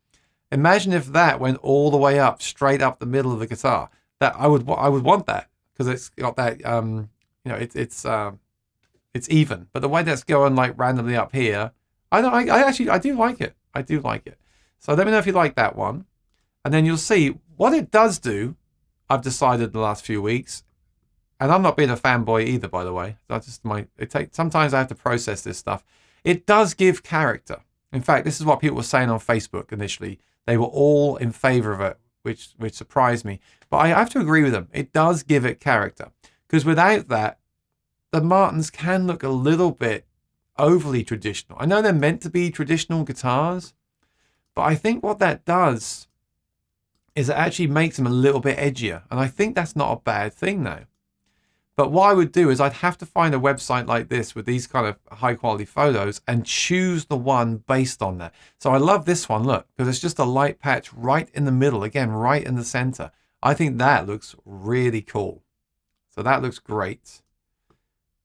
S1: Imagine if that went all the way up, straight up the middle of the guitar. That I would want that, because it's got that, you know, it's even. But the way that's going like randomly up here, I do like it. I do like it. So let me know if you like that one. And then you'll see what it does do. I've decided the last few weeks, and I'm not being a fanboy either, by the way. That's just sometimes I have to process this stuff. It does give character. In fact, this is what people were saying on Facebook initially. They were all in favor of it, which surprised me. But I have to agree with them. It does give it character, because without that, the Martins can look a little bit overly traditional. I know they're meant to be traditional guitars, but I think what that does is it actually makes them a little bit edgier. And I think that's not a bad thing now. But what I would do is I'd have to find a website like this with these kind of high quality photos and choose the one based on that. So I love this one, look, because it's just a light patch right in the middle, again, right in the center. I think that looks really cool. So that looks great.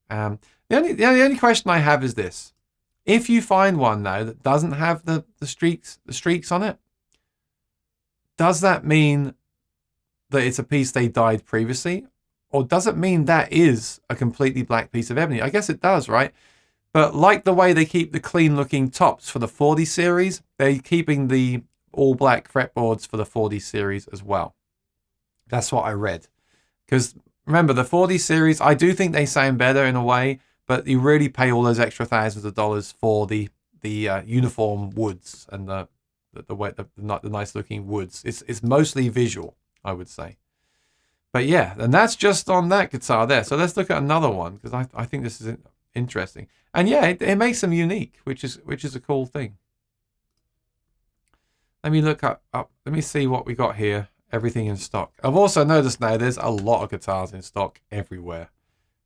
S1: The only question I have is this. If you find one now that doesn't have the streaks on it, does that mean that it's a piece they dyed previously? Or does it mean that is a completely black piece of ebony? I guess it does, right? But like the way they keep the clean looking tops for the 40 series, they're keeping the all black fretboards for the 40 series as well. That's what I read. Because remember, the 40 series, I do think they sound better in a way, but you really pay all those extra thousands of dollars for the uniform woods and the nice looking woods. It's mostly visual, I would say. But yeah, and that's just on that guitar there. So let's look at another one, because I think this is interesting. And yeah, it makes them unique, which is a cool thing. Let me look up. Let me see what we got here. Everything in stock. I've also noticed now there's a lot of guitars in stock everywhere,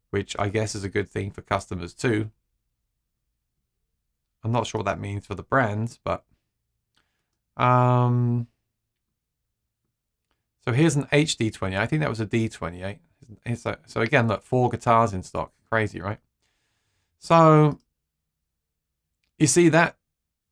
S1: which I guess is a good thing for customers too. I'm not sure what that means for the brands, but so here's an HD20. I think that was a D28. So again, look, 4 guitars in stock. Crazy, right? So you see that?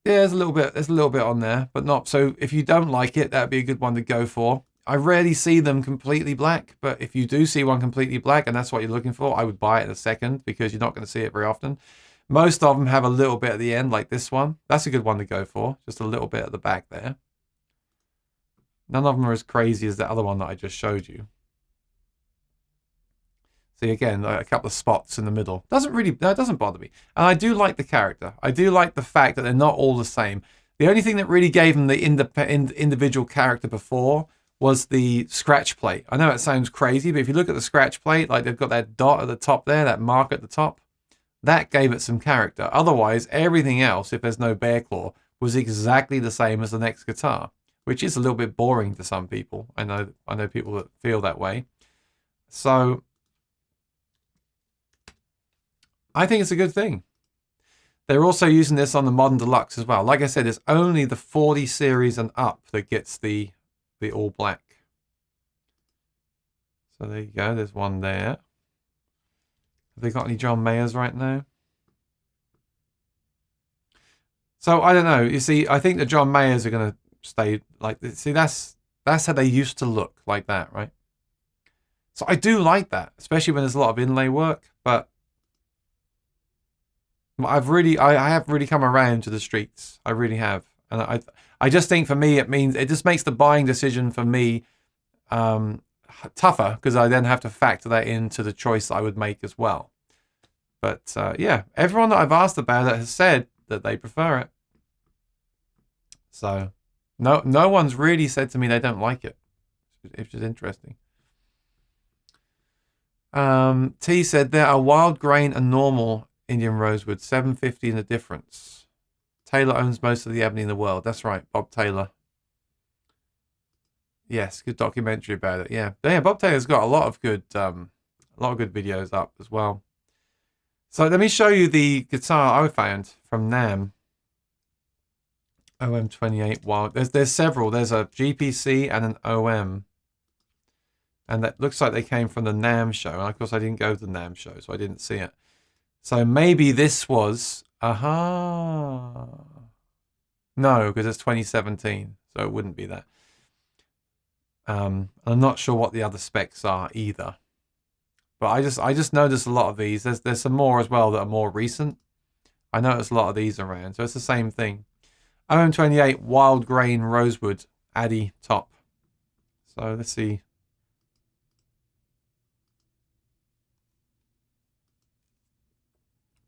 S1: Yeah, there's a little bit on there, but not. So if you don't like it, that'd be a good one to go for. I rarely see them completely black, but if you do see one completely black and that's what you're looking for, I would buy it in a second, because you're not going to see it very often. Most of them have a little bit at the end, like this one. That's a good one to go for. Just a little bit at the back there. None of them are as crazy as the other one that I just showed you. See, again, a couple of spots in the middle. No, it doesn't bother me. And I do like the character. I do like the fact that they're not all the same. The only thing that really gave them the individual character before was the scratch plate. I know it sounds crazy, but if you look at the scratch plate, like they've got that dot at the top there, that mark at the top, that gave it some character. Otherwise, everything else, if there's no bear claw, was exactly the same as the next guitar, which is a little bit boring to some people. I know people that feel that way. So I think it's a good thing. They're also using this on the Modern Deluxe as well. Like I said, it's only the 40 series and up that gets the all black. So there you go. There's one there. Have they got any John Mayers right now? So I don't know. You see, I think the John Mayers are going to stay like this. See, that's how they used to look, like that, right? So I do like that, especially when there's a lot of inlay work. But I have really come around to the streets. I really have. And I just think for me, it just makes the buying decision for me tougher, because I then have to factor that into the choice I would make as well. But yeah, everyone that I've asked about it has said that they prefer it. So no one's really said to me they don't like it, which is interesting. T said there are wild grain and normal Indian rosewood, $7.50 in the difference. Taylor owns most of the ebony in the world. That's right, Bob Taylor. Yes, good documentary about it. Yeah, Bob Taylor's got a lot of good videos up as well. So let me show you the guitar I found from NAMM. OM28 wild. There's several. There's a GPC and an OM. And that looks like they came from the NAMM show. And of course, I didn't go to the NAMM show, so I didn't see it. So maybe this was... Aha! No, because it's 2017. So it wouldn't be that. I'm not sure what the other specs are either. But I just noticed a lot of these. There's some more as well that are more recent. I noticed a lot of these around. So it's the same thing. OM28 Wild Grain Rosewood Addy top. So let's see.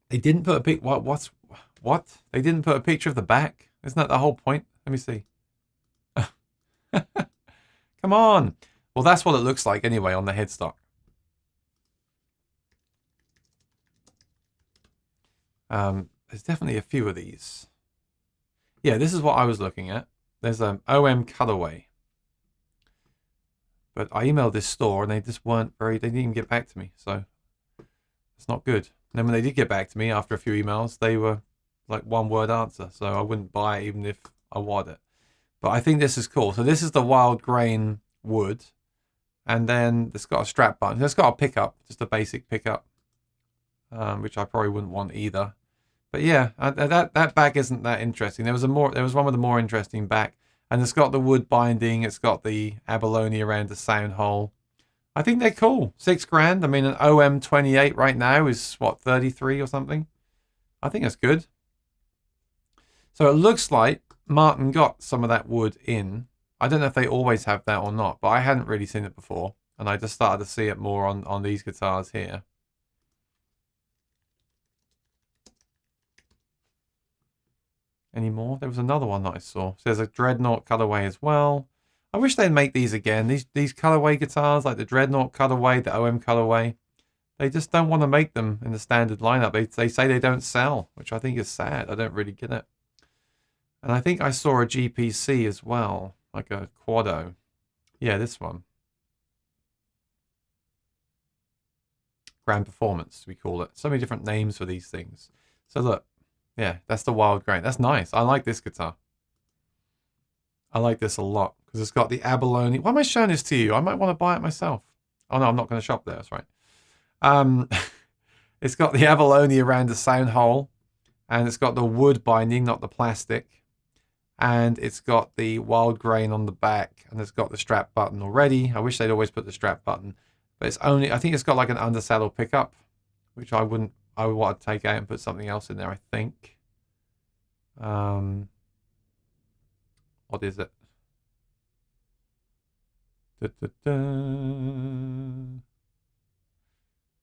S1: They didn't put a pic. What? They didn't put a picture of the back. Isn't that the whole point? Let me see. Come on. Well, that's what it looks like anyway on the headstock. There's definitely a few of these. Yeah, this is what I was looking at. There's an OM colorway. But I emailed this store and they just weren't they didn't even get back to me. So it's not good. And then when they did get back to me after a few emails, they were like one word answer. So I wouldn't buy it even if I wanted it. But I think this is cool. So this is the wild grain wood. And then it's got a strap button. It's got a pickup, just a basic pickup. Which I probably wouldn't want either. But yeah, that back isn't that interesting. There was one with a more interesting back. And it's got the wood binding. It's got the abalone around the sound hole. I think they're cool. $6,000. I mean, an OM28 right now is what, 33 or something? I think that's good. So it looks like Martin got some of that wood in. I don't know if they always have that or not, but I hadn't really seen it before. And I just started to see it more on these guitars here. Any more? There was another one that I saw. So there's a Dreadnought colorway as well. I wish they'd make these again. These colorway guitars, like the Dreadnought colorway, the OM colorway, they just don't want to make them in the standard lineup. They say they don't sell, which I think is sad. I don't really get it. And I think I saw a GPC as well, like a Quado. Yeah, this one. Grand Performance, we call it. So many different names for these things. So look. Yeah, that's the wild grain. That's nice. I like this guitar. I like this a lot because it's got the abalone. Why am I showing this to you? I might want to buy it myself. Oh no, I'm not going to shop there. That's right. It's got the abalone around the sound hole, and it's got the wood binding, not the plastic, and it's got the wild grain on the back, and it's got the strap button already. I wish they'd always put the strap button, but it's only. I think it's got like an undersaddle pickup, which I would want to take out and put something else in there, I think. What is it? Da, da, da.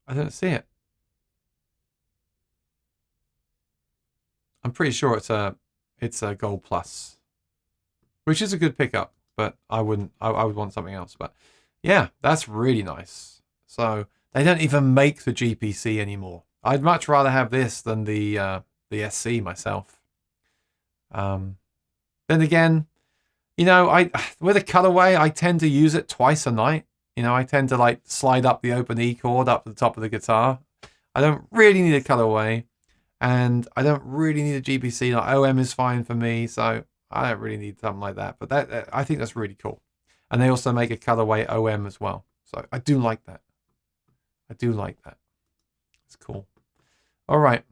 S1: I don't see it. I'm pretty sure it's a Gold Plus, which is a good pickup, but I would want something else. But yeah, that's really nice. So they don't even make the GPC anymore. I'd much rather have this than the SC myself. Then again, you know, with a colorway, I tend to use it twice a night. You know, I tend to like slide up the open E chord up to the top of the guitar. I don't really need a colorway, and I don't really need a GPC. Like OM is fine for me, so I don't really need something like that. But that I think that's really cool. And they also make a colorway OM as well, so I do like that. I do like that. It's cool. All right.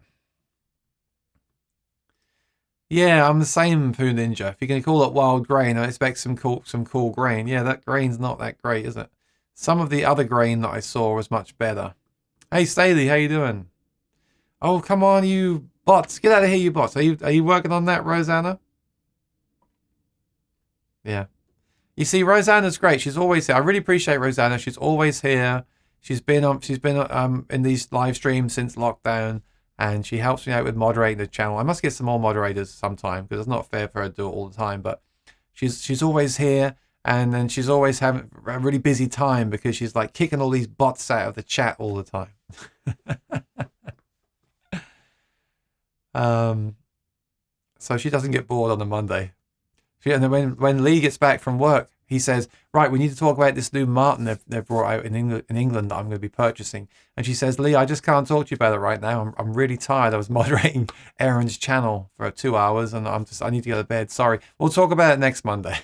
S1: Yeah, I'm the same, Poo Ninja. If you're going to call it wild grain, I expect some cool grain. Yeah, that grain's not that great, is it? Some of the other grain that I saw was much better. Hey, Staley, how you doing? Oh, come on, you bots. Get out of here, you bots. Are you working on that, Rosanna? Yeah. You see, Rosanna's great. She's always here. I really appreciate Rosanna. She's always here. She's been in these live streams since lockdown, and she helps me out with moderating the channel. I must get some more moderators sometime because it's not fair for her to do it all the time. But she's always here, and then she's always having a really busy time because she's like kicking all these bots out of the chat all the time. So she doesn't get bored on a Monday. And then when Lee gets back from work, he says, right, we need to talk about this new Martin they've brought out in England that I'm going to be purchasing. And she says, Lee, I just can't talk to you about it right now. I'm really tired. I was moderating Aaron's channel for 2 hours, and I need to go to bed. Sorry. We'll talk about it next Monday.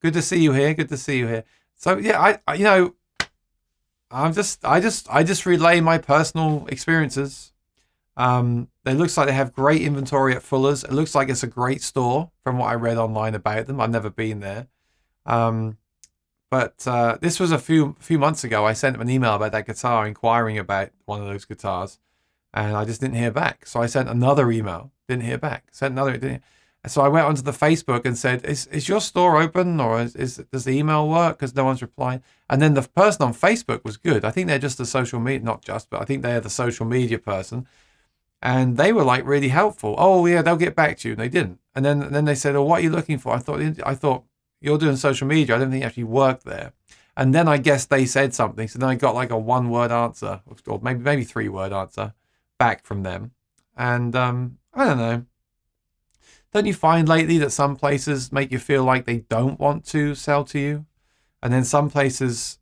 S1: Good to see you here. Good to see you here. So yeah, I just relay my personal experiences. It looks like they have great inventory at Fuller's. It looks like it's a great store from what I read online about them. I've never been there. But this was a few months ago. I sent them an email about that guitar, inquiring about one of those guitars, and I just didn't hear back. So I sent another email, didn't hear back. Sent another, didn't. So I went onto the Facebook and said, is your store open, or does the email work? Because no one's replying. And then the person on Facebook was good. I think they're just a social media, not just, but I think they're the social media person. And they were like really helpful. Oh yeah, they'll get back to you. And they didn't. And then they said, oh, what are you looking for? I thought you're doing social media. I don't think you actually work there. And then I guess they said something. So then I got like a 1-word answer, or maybe 3-word answer back from them. And I don't know. Don't you find lately that some places make you feel like they don't want to sell to you? And then some places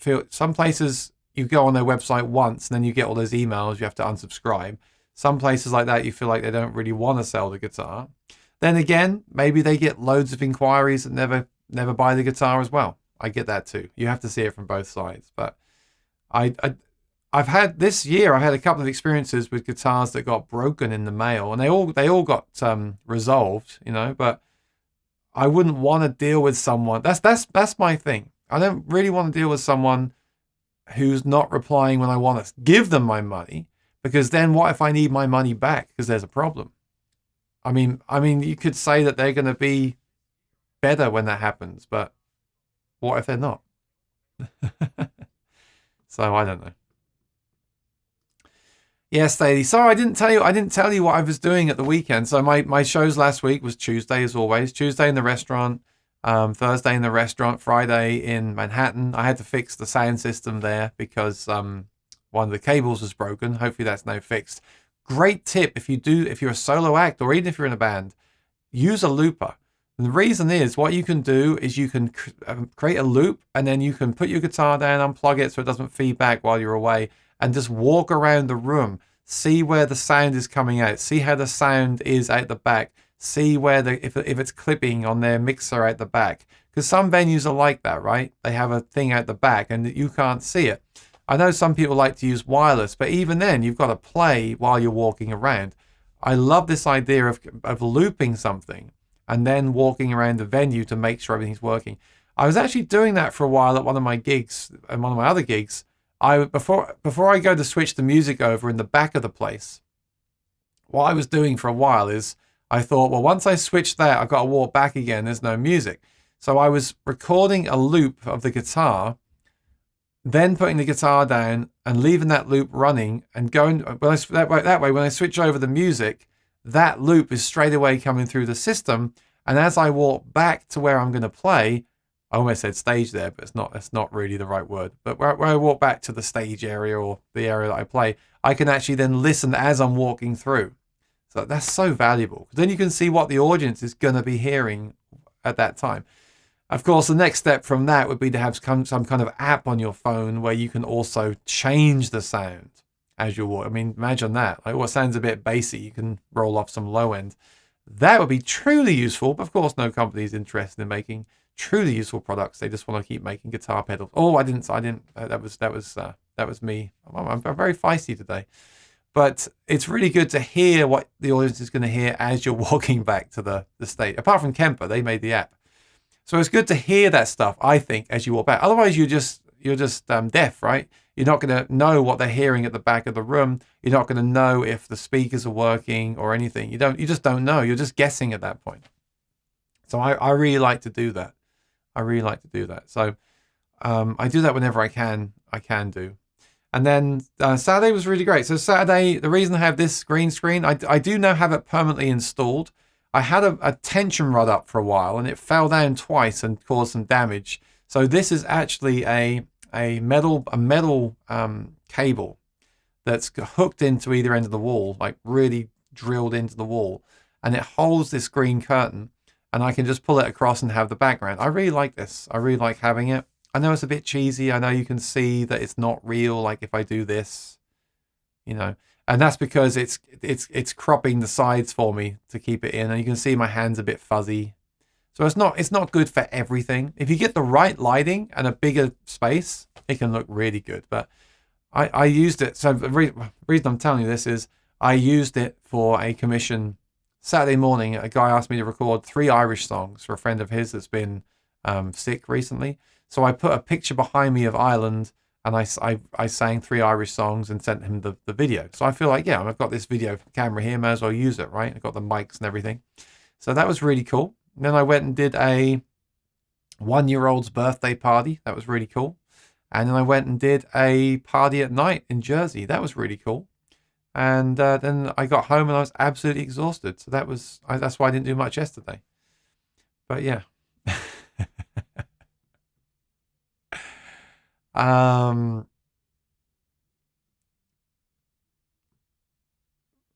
S1: you go on their website once and then you get all those emails, you have to unsubscribe. Some places like that, you feel like they don't really want to sell the guitar. Then again, maybe they get loads of inquiries that never buy the guitar as well. I get that too. You have to see it from both sides. But I've had this year, I've had a couple of experiences with guitars that got broken in the mail, and they all got resolved, but I wouldn't want to deal with someone. That's my thing. I don't really want to deal with someone who's not replying when I want to give them my money, because then what if I need my money back because there's a problem? I mean, you could say that they're going to be better when that happens, but what if they're not? So I don't know. Yes, Lady. Sorry, I didn't tell you what I was doing at the weekend. So my shows last week was Tuesday, as always. Tuesday in the restaurant, Thursday in the restaurant, Friday in Manhattan. I had to fix the sound system there because one of the cables was broken. Hopefully that's now fixed. Great tip if you're a solo act, or even if you're in a band, use a looper. And the reason is, what you can do is you can create a loop, and then you can put your guitar down, unplug it so it doesn't feed back while you're away, and just walk around the room, see where the sound is coming out, see how the sound is out the back, see where if it's clipping on their mixer out the back. Because some venues are like that, right? They have a thing out the back and you can't see it. I know some people like to use wireless, but even then you've got to play while you're walking around. I love this idea of looping something and then walking around the venue to make sure everything's working. I was actually doing that for a while at one of my gigs, and one of my other gigs. Before I go to switch the music over in the back of the place, what I was doing for a while is I thought, well, once I switch that, I've got to walk back again. There's no music. So I was recording a loop of the guitar, then putting the guitar down and leaving that loop running and going. That way, when I switch over the music, that loop is straight away coming through the system. And as I walk back to where I'm going to play, I almost said stage there, but it's not really the right word. But where I walk back to the stage area, or the area that I play, I can actually then listen as I'm walking through. So that's so valuable. Then you can see what the audience is going to be hearing at that time. Of course, the next step from that would be to have some kind of app on your phone where you can also change the sound as you walk. I mean, imagine that. Like, what sounds a bit bassy, you can roll off some low end. That would be truly useful. But of course, no company is interested in making truly useful products. They just want to keep making guitar pedals. Oh, I didn't. That was me. I'm very feisty today. But it's really good to hear what the audience is going to hear as you're walking back to the stage. Apart from Kemper, they made the app. So it's good to hear that stuff, I think, as you walk back. Otherwise, you're just deaf, right? You're not going to know what they're hearing at the back of the room. You're not going to know if the speakers are working or anything. You just don't know. You're just guessing at that point. So I really like to do that. I really like to do that. So I do that whenever I can do. And then Saturday was really great. So Saturday, the reason I have this green screen, I do now have it permanently installed. I had a tension rod up for a while and it fell down twice and caused some damage. So this is actually a metal cable that's hooked into either end of the wall, like really drilled into the wall, and it holds this green curtain, and I can just pull it across and have the background. I really like this. I really like having it. I know it's a bit cheesy. I know you can see that it's not real. Like if I do this, you know, and that's because it's cropping the sides for me to keep it in, and you can see my hand's a bit fuzzy. So it's not good for everything. If you get the right lighting and a bigger space, it can look really good. But I used it. So the reason I'm telling you this is I used it for a commission Saturday morning. A guy asked me to record 3 Irish songs for a friend of his that's been sick recently. So I put a picture behind me of Ireland, and I sang 3 Irish songs and sent him the video. So I feel like, yeah, I've got this video camera here, may as well use it, right? I've got the mics and everything. So that was really cool. And then I went and did a 1-year-old's birthday party. That was really cool. And then I went and did a party at night in Jersey. That was really cool. And then I got home and I was absolutely exhausted. So that's why I didn't do much yesterday. But yeah.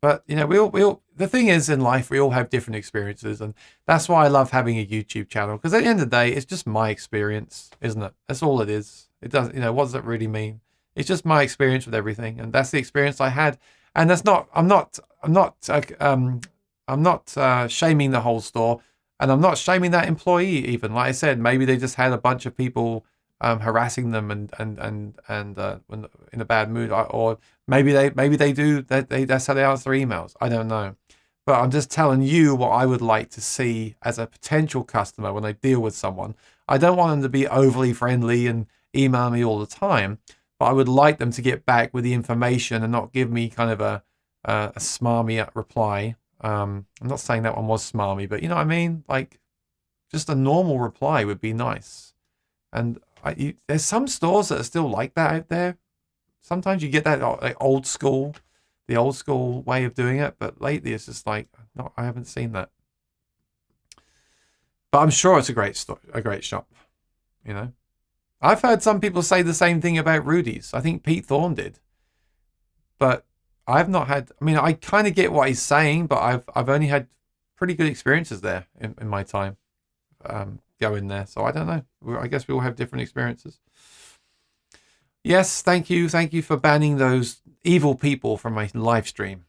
S1: But you know, we all the thing is in life, we all have different experiences, and that's why I love having a YouTube channel, because at the end of the day, it's just my experience, isn't it? That's all it is. It doesn't, you know, what does it really mean? It's just my experience with everything, and that's the experience I had. And that's not, I'm not shaming the whole store, and I'm not shaming that employee even. Like I said, maybe they just had a bunch of people harassing them and when in a bad mood, or maybe they do that's how they answer emails. I don't know, but I'm just telling you what I would like to see as a potential customer when I deal with someone. I don't want them to be overly friendly and email me all the time, but I would like them to get back with the information and not give me kind of a smarmy reply. I'm not saying that one was smarmy, but you know what I mean? Like, just a normal reply would be nice. And there's some stores that are still like that out there. Sometimes you get that like the old school way of doing it, but lately it's just like, no, I haven't seen that. But I'm sure it's a great shop, you know. I've heard some people say the same thing about Rudy's. I think Pete Thorne did, but I've not had. I mean, I kind of get what he's saying, but I've only had pretty good experiences there in my time going there. So I don't know. I guess we all have different experiences. Yes, thank you for banning those evil people from my live stream.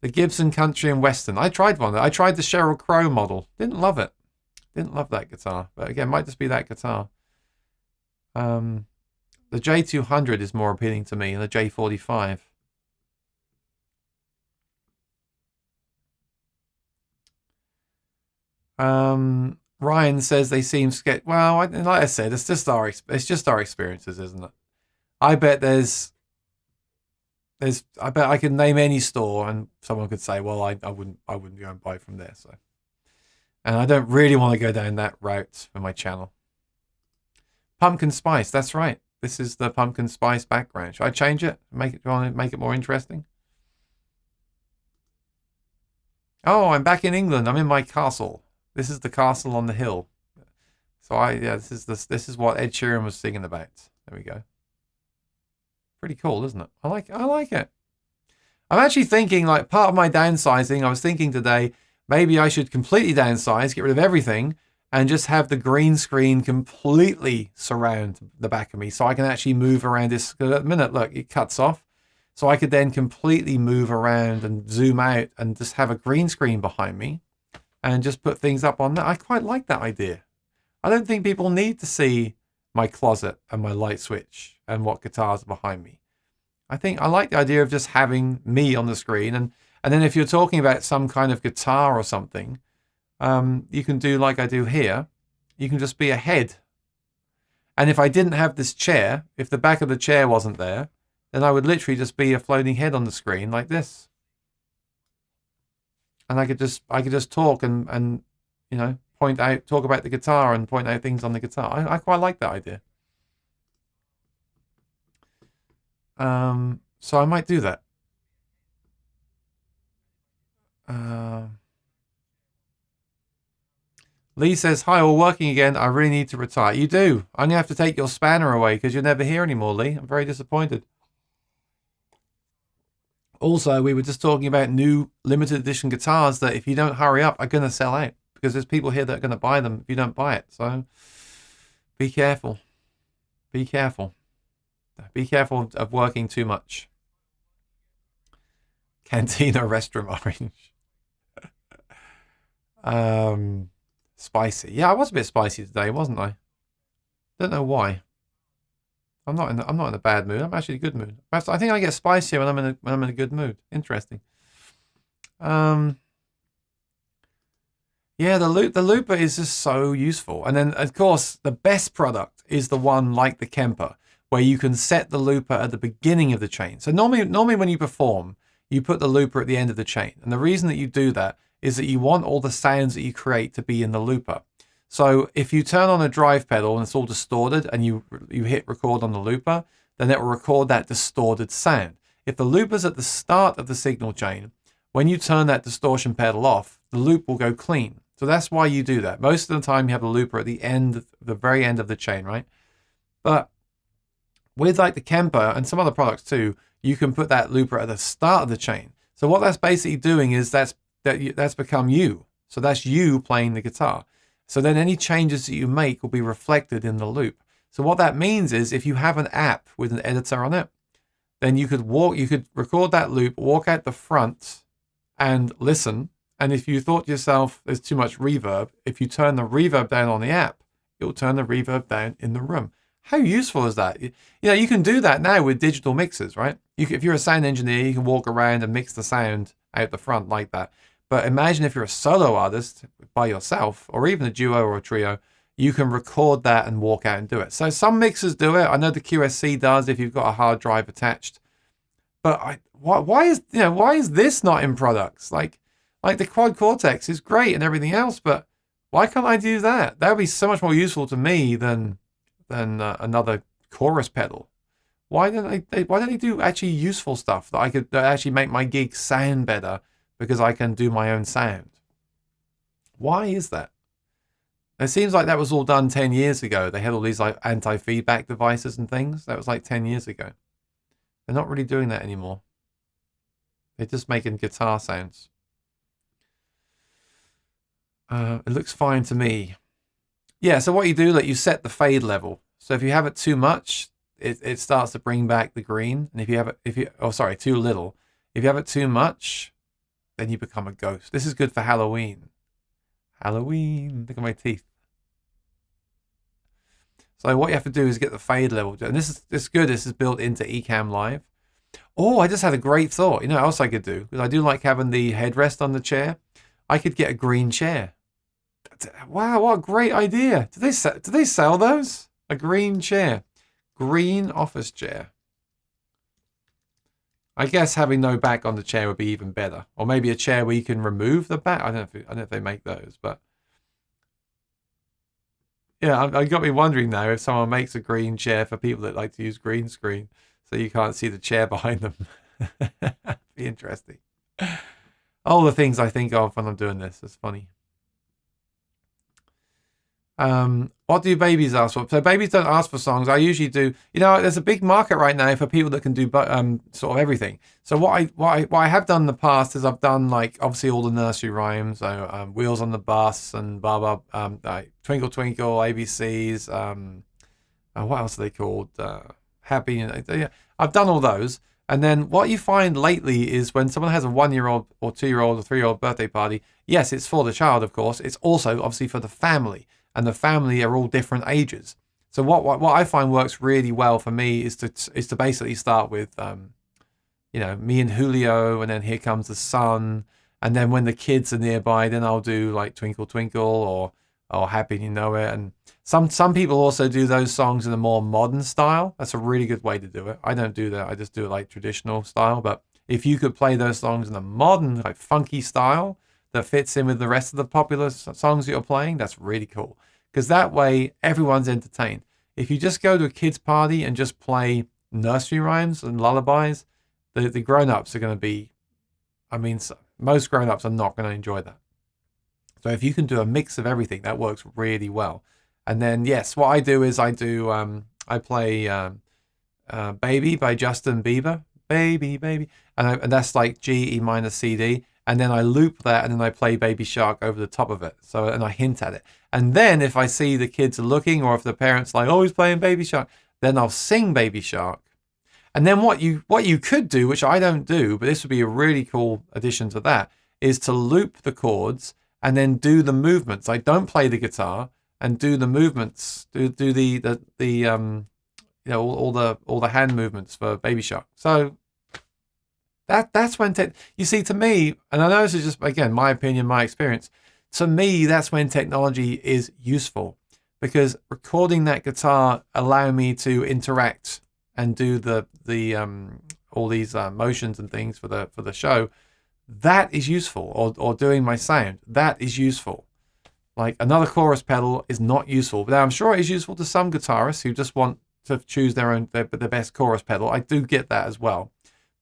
S1: The Gibson Country and Western. I tried one. I tried the Sheryl Crow model. Didn't love it. Didn't love that guitar. But again, might just be that guitar. The J200 is more appealing to me than the J45. Ryan says they seem scared. Well, like I said, it's just our experiences, isn't it? I bet I bet I could name any store and someone could say, well, I wouldn't go and buy from there. So, and I don't really want to go down that route for my channel. Pumpkin spice, that's right. This is the pumpkin spice background. Should I change it? Make it more interesting? Oh, I'm back in England. I'm in my castle. This is the castle on the hill. So this is what Ed Sheeran was singing about. There we go. Pretty cool, isn't it? I like it. I'm actually thinking, like, part of my downsizing, I was thinking today, maybe I should completely downsize, get rid of everything, and just have the green screen completely surround the back of me, so I can actually move around this. Because at the minute, look, it cuts off. So I could then completely move around and zoom out and just have a green screen behind me and just put things up on that. I quite like that idea. I don't think people need to see my closet and my light switch and what guitars are behind me. I think I like the idea of just having me on the screen. And then if you're talking about some kind of guitar or something, you can do like I do here. You can just be a head. And if I didn't have this chair, if the back of the chair wasn't there, then I would literally just be a floating head on the screen like this. And I could just talk and you know, talk about the guitar and point out things on the guitar. I quite like that idea. So I might do that. Lee says, hi, all working again. I really need to retire. You do. I'm going to have to take your spanner away because you're never here anymore, Lee. I'm very disappointed. Also, we were just talking about new limited edition guitars that if you don't hurry up are going to sell out because there's people here that are going to buy them if you don't buy it. So be careful. Be careful. Be careful of working too much. Cantina restroom orange. Spicy. Yeah, I was a bit spicy today, wasn't I? Don't know why. I'm not in a bad mood. I'm actually in a good mood. I think I get spicier when I'm in a good mood. Interesting. Yeah, the looper is just so useful. And then of course the best product is the one like the Kemper, where you can set the looper at the beginning of the chain. So normally when you perform, you put the looper at the end of the chain. And the reason that you do that is that you want all the sounds that you create to be in the looper. So if you turn on a drive pedal and it's all distorted and you hit record on the looper, then it will record that distorted sound. If the looper's at the start of the signal chain, when you turn that distortion pedal off, the loop will go clean. So that's why you do that. Most of the time you have the looper at the end, the very end of the chain, right? But with like the Kemper and some other products too, you can put that looper at the start of the chain. So what that's basically doing is that's become you. So that's you playing the guitar. So then any changes that you make will be reflected in the loop. So what that means is if you have an app with an editor on it, then you could record that loop, walk out the front and listen. And if you thought to yourself, there's too much reverb, if you turn the reverb down on the app, it will turn the reverb down in the room. How useful is that? You know, you can do that now with digital mixers, right? If you're a sound engineer, you can walk around and mix the sound out the front like that. But imagine if you're a solo artist by yourself, or even a duo or a trio, you can record that and walk out and do it. So some mixers do it. I know the QSC does if you've got a hard drive attached. But why is this not in products? Like the Quad Cortex is great and everything else, but why can't I do that? That would be so much more useful to me than another chorus pedal. Why don't they do actually useful stuff that I could actually make my gig sound better because I can do my own sound? Why is that? It seems like that was all done 10 years ago. They had all these like anti-feedback devices and things. That was like 10 years ago. They're not really doing that anymore. They're just making guitar sounds. It looks fine to me. Yeah, so what you do, like you set the fade level. So if you have it too much, it starts to bring back the green. And if you have it, too little. If you have it too much, then you become a ghost. This is good for Halloween. Halloween, look at my teeth. So what you have to do is get the fade level. And this is good. This is built into Ecamm Live. Oh, I just had a great thought. You know what else I could do? Because I do like having the headrest on the chair. I could get a green chair. Wow, what a great idea. Do they sell those? A green chair. Green office chair. I guess having no back on the chair would be even better. Or maybe a chair where you can remove the back. I don't know if they make those, but yeah, I got me wondering now if someone makes a green chair for people that like to use green screen so you can't see the chair behind them. Be interesting. All the things I think of when I'm doing this. It's funny. What do babies ask for? So babies don't ask for songs. I usually do. You know, there's a big market right now for people that can do sort of everything. So what I have done in the past is I've done like obviously all the nursery rhymes, so Wheels on the Bus and blah blah, Twinkle Twinkle, ABCs. What else are they called? Happy. I've done all those. And then what you find lately is when someone has a 1-year-old or 2-year-old or 3-year-old birthday party, yes, it's for the child, of course. It's also obviously for the family. And the family are all different ages. So what I find works really well for me is to basically start with, me and Julio, and then Here Comes the Sun. And then when the kids are nearby, then I'll do like Twinkle Twinkle or Happy You Know It. And some people also do those songs in a more modern style. That's a really good way to do it. I don't do that. I just do it like traditional style. But if you could play those songs in a modern, like funky style, that fits in with the rest of the popular songs that you're playing, that's really cool. Because that way, everyone's entertained. If you just go to a kid's party and just play nursery rhymes and lullabies, the grown-ups are going to be, I mean, most grown-ups are not going to enjoy that. So if you can do a mix of everything, that works really well. And then, yes, what I do is I play Baby by Justin Bieber. Baby, baby. And that's like G, E minor, C, D. And then I loop that and then I play Baby Shark over the top of it. So, and I hint at it. And then if I see the kids are looking, or if the parents like, oh, he's playing Baby Shark, then I'll sing Baby Shark. And then what you could do, which I don't do, but this would be a really cool addition to that, is to loop the chords and then do the movements. I don't play the guitar and do the movements, do the you know, all the hand movements for Baby Shark. So that's when you see, to me, and I know this is just, again, my opinion, my experience. To me, that's when technology is useful, because recording that guitar allow me to interact and do all these motions and things for the show. That is useful, or doing my sound, that is useful. Like, another chorus pedal is not useful, but I'm sure it is useful to some guitarists who just want to choose their best chorus pedal. I do get that as well,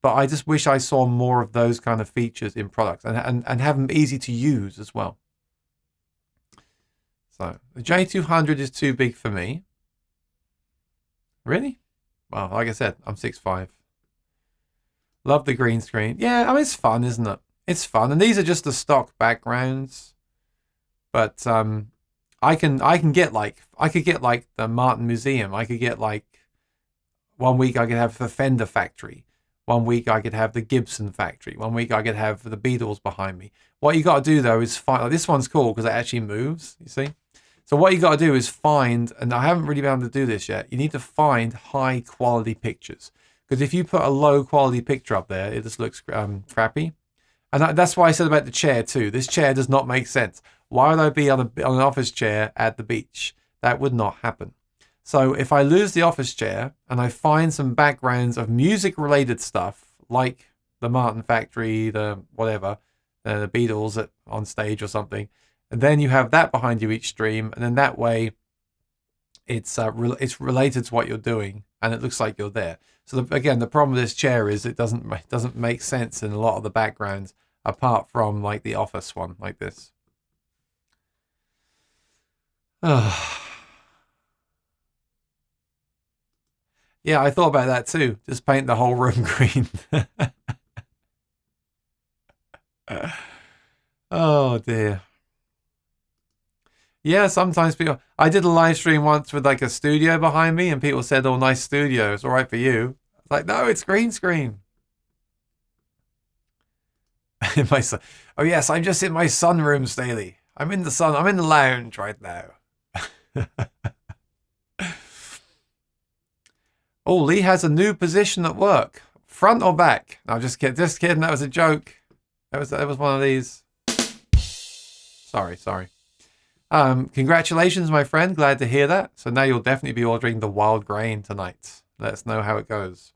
S1: but I just wish I saw more of those kind of features in products, and have them easy to use as well. So the J200 is too big for me. Really? Well, like I said, I'm 6'5". Love the green screen. Yeah, I mean, it's fun, isn't it? It's fun, and these are just the stock backgrounds. But I could get like the Martin Museum. I could get like, one week I could have the Fender factory. One week I could have the Gibson factory. One week I could have the Beatles behind me. What you got to do though is find, like, this one's cool because it actually moves, you see? So what you got to do is find, and I haven't really been able to do this yet, you need to find high quality pictures. Because if you put a low quality picture up there, it just looks crappy. And that's why I said about the chair too. This chair does not make sense. Why would I be on an office chair at the beach? That would not happen. So if I lose the office chair and I find some backgrounds of music related stuff, like the Martin factory, the whatever, the Beatles on stage or something, and then you have that behind you each stream, and then that way it's related to what you're doing and it looks like you're there. So again, the problem with this chair is it doesn't make sense in a lot of the backgrounds, apart from like the office one like this. Yeah, I thought about that too. Just paint the whole room green. Oh dear. Yeah, sometimes people... I did a live stream once with like a studio behind me and people said, oh, nice studio. It's all right for you. It's like, no, it's green screen. Oh, yes, I'm just in my sunroom, Staley. I'm in the sun. I'm in the lounge right now. Oh, Lee has a new position at work. Front or back? No, just kidding. Just kidding. That was a joke. That was one of these. Sorry. Congratulations, my friend. Glad to hear that. So now you'll definitely be ordering the wild grain tonight. Let us know how it goes.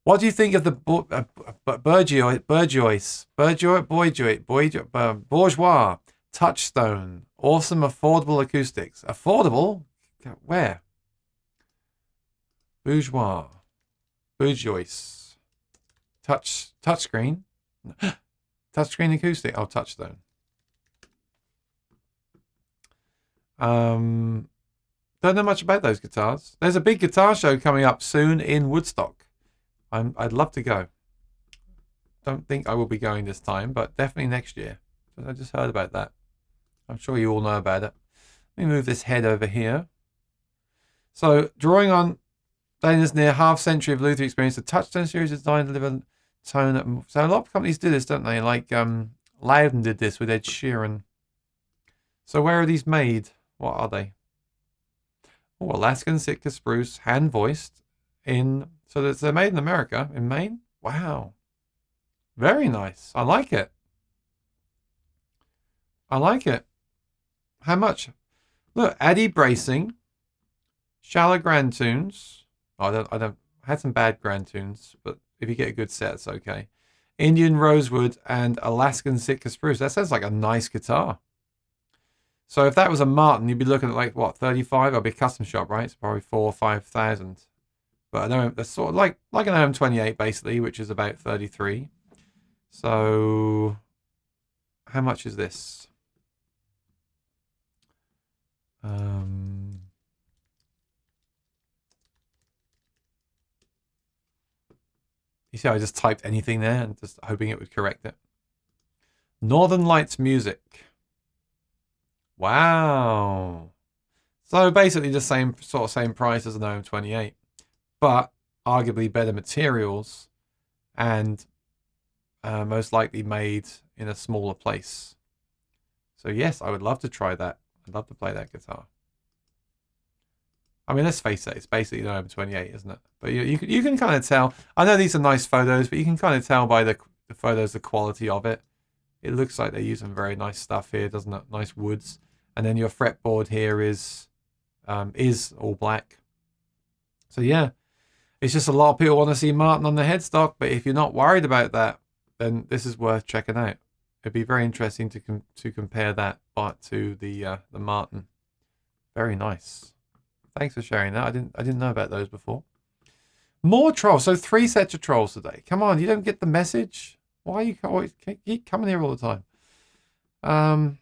S1: What do you think of the Bourgeois Touchstone? Awesome, affordable acoustics. Affordable? Where? Bourgeois. Touchscreen. Touchscreen acoustic. Oh, Touchstone. Don't know much about those guitars. There's a big guitar show coming up soon in Woodstock. I'd love to go. Don't think I will be going this time, but definitely next year. I just heard about that. I'm sure you all know about it. Let me move this head over here. So, drawing on Dana's near half-century of Luther experience, the Touchstone series is designed to deliver tone. So a lot of companies do this, don't they? Like Loudon did this with Ed Sheeran. So where are these made? What are they? Oh, Alaskan Sitka spruce, hand-voiced in... So they're made in America, in Maine? Wow. Very nice. I like it. How much? Look, Addy bracing. Shallow grand tunes. I had some bad grand tunes, but if you get a good set, it's okay. Indian rosewood and Alaskan Sitka spruce. That sounds like a nice guitar. So if that was a Martin, you'd be looking at like what, 35? It'll be a custom shop, right? It's probably 4,000 or 5,000. But I know that's sort of like an NAMM basically, which is about 33. So how much is this? You see how I just typed anything there and just hoping it would correct it. Northern Lights Music. Wow. So basically the same price as an NAMM, but arguably better materials and most likely made in a smaller place. So yes, I would love to try that. I'd love to play that guitar. I mean, let's face it, it's basically an NAMM, isn't it? But you can kind of tell. I know these are nice photos, but you can kind of tell by the photos the quality of it. It looks like they're using very nice stuff here, doesn't it? Nice woods. And then your fretboard here is all black. So yeah, it's just a lot of people want to see Martin on the headstock, but if you're not worried about that, then this is worth checking out. It'd be very interesting to compare that to the Martin. Very nice. Thanks for sharing that. I didn't know about those before. More trolls. So 3 sets of trolls today. Come on, you don't get the message. Why are you always keep coming here all the time?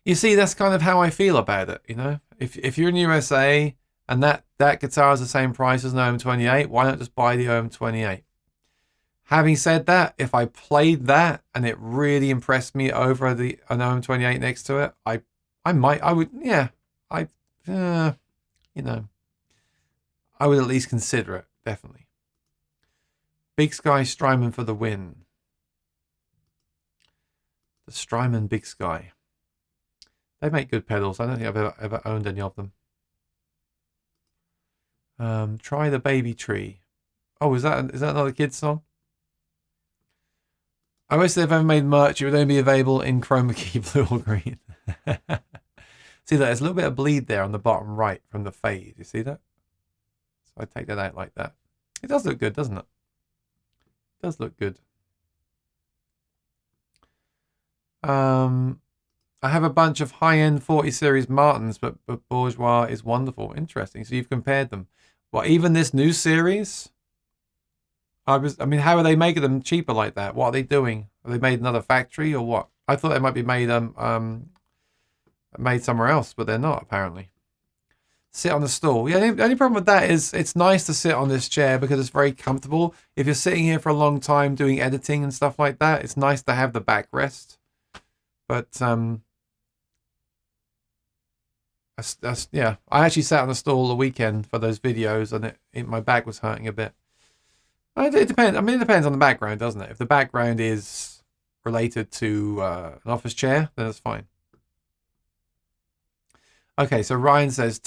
S1: You see, that's kind of how I feel about it. You know, if you're in the USA and that guitar is the same price as an NAMM, why not just buy the NAMM? Having said that, if I played that and it really impressed me over an NAMM next to it, I would at least consider it, definitely. Big Sky Strymon for the win. The Strymon Big Sky. They make good pedals. I don't think I've ever owned any of them. Try the Baby Tree. Oh, is that another kid's song? I wish they've ever made merch. It would only be available in chroma key blue or green. See that? There's a little bit of bleed there on the bottom right from the fade. You see that? So I take that out like that. It does look good, doesn't it? It does look good. I have a bunch of high-end 40 series Martins, but Bourgeois is wonderful. Interesting. So you've compared them. Well, even this new series? I mean, how are they making them cheaper like that? What are they doing? Are they made another factory or what? I thought they might be made made somewhere else, but they're not apparently. Sit on the stool. Yeah, the only problem with that is it's nice to sit on this chair because it's very comfortable. If you're sitting here for a long time doing editing and stuff like that, it's nice to have the backrest. But yeah, I actually sat on the stool the weekend for those videos, and my back was hurting a bit. It depends. I mean, it depends on the background, doesn't it? If the background is related to an office chair, then it's fine. Okay, so Ryan says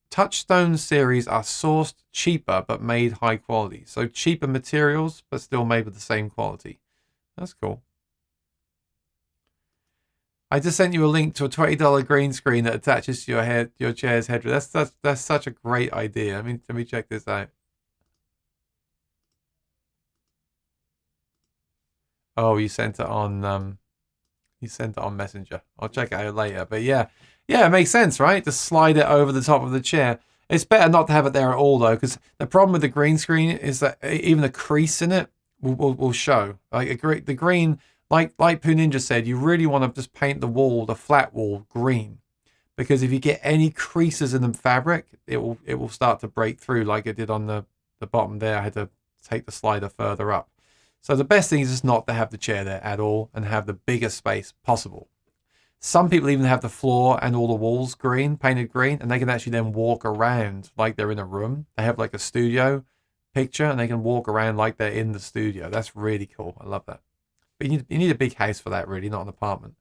S1: Touchstone series are sourced cheaper but made high quality. So cheaper materials but still made with the same quality. That's cool. I just sent you a link to a $20 green screen that attaches to your chair's headrest. That's such a great idea. I mean, let me check this out. Oh, you sent it on Messenger. I'll check it out later. But yeah, it makes sense, right? Just slide it over the top of the chair. It's better not to have it there at all, though, because the problem with the green screen is that even the crease in it will show. Like the green, like Poo Ninja said, you really want to just paint the flat wall green, because if you get any creases in the fabric, it will start to break through, like it did on the bottom there. I had to take the slider further up. So the best thing is just not to have the chair there at all and have the biggest space possible. Some people even have the floor and all the walls painted green, and they can actually then walk around like they're in a room. They have like a studio picture, and they can walk around like they're in the studio. That's really cool. I love that. But you need a big house for that, really, not an apartment.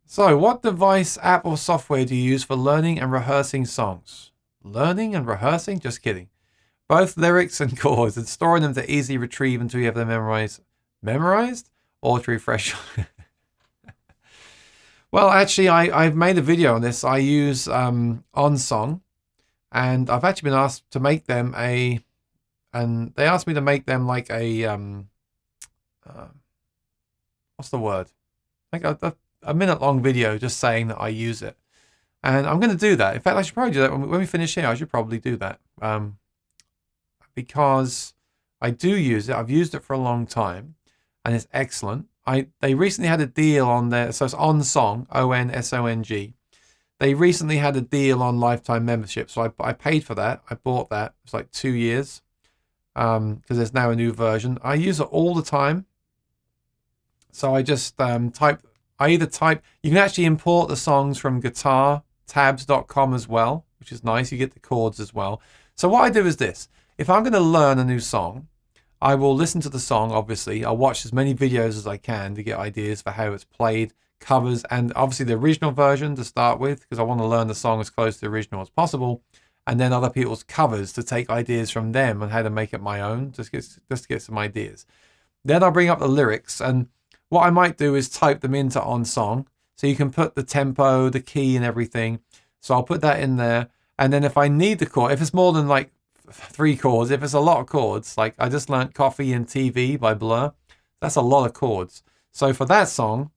S1: So what device, app, or software do you use for learning and rehearsing songs? Learning and rehearsing? Just kidding. Both lyrics and chords, and storing them to easily retrieve until you have them memorized, or to refresh. Well, actually, I've made a video on this. I use OnSong, and I've actually been asked to make them a and they asked me to make them like a what's the word? Like a minute-long video just saying that I use it. And I'm going to do that. In fact, I should probably do that when we finish here. I should probably do that because I do use it. I've used it for a long time, and it's excellent. They recently had a deal on there, so it's OnSong, OnSong. They recently had a deal on lifetime membership, so I paid for that. I bought that. It's like 2 years because there's now a new version. I use it all the time. So I just type. You can actually import the songs from guitartabs.com as well, which is nice. You get the chords as well. So what I do is this. If I'm going to learn a new song, I will listen to the song, obviously. I'll watch as many videos as I can to get ideas for how it's played, covers, and obviously the original version to start with, because I want to learn the song as close to the original as possible. And then other people's covers to take ideas from them and how to make it my own, just to get some ideas. Then I'll bring up the lyrics, and what I might do is type them into OnSong. So you can put the tempo, the key and everything. So I'll put that in there. And then if I need the chord, if it's more than like 3 chords, if it's a lot of chords, like I just learned Coffee and TV by Blur, that's a lot of chords. So for that song,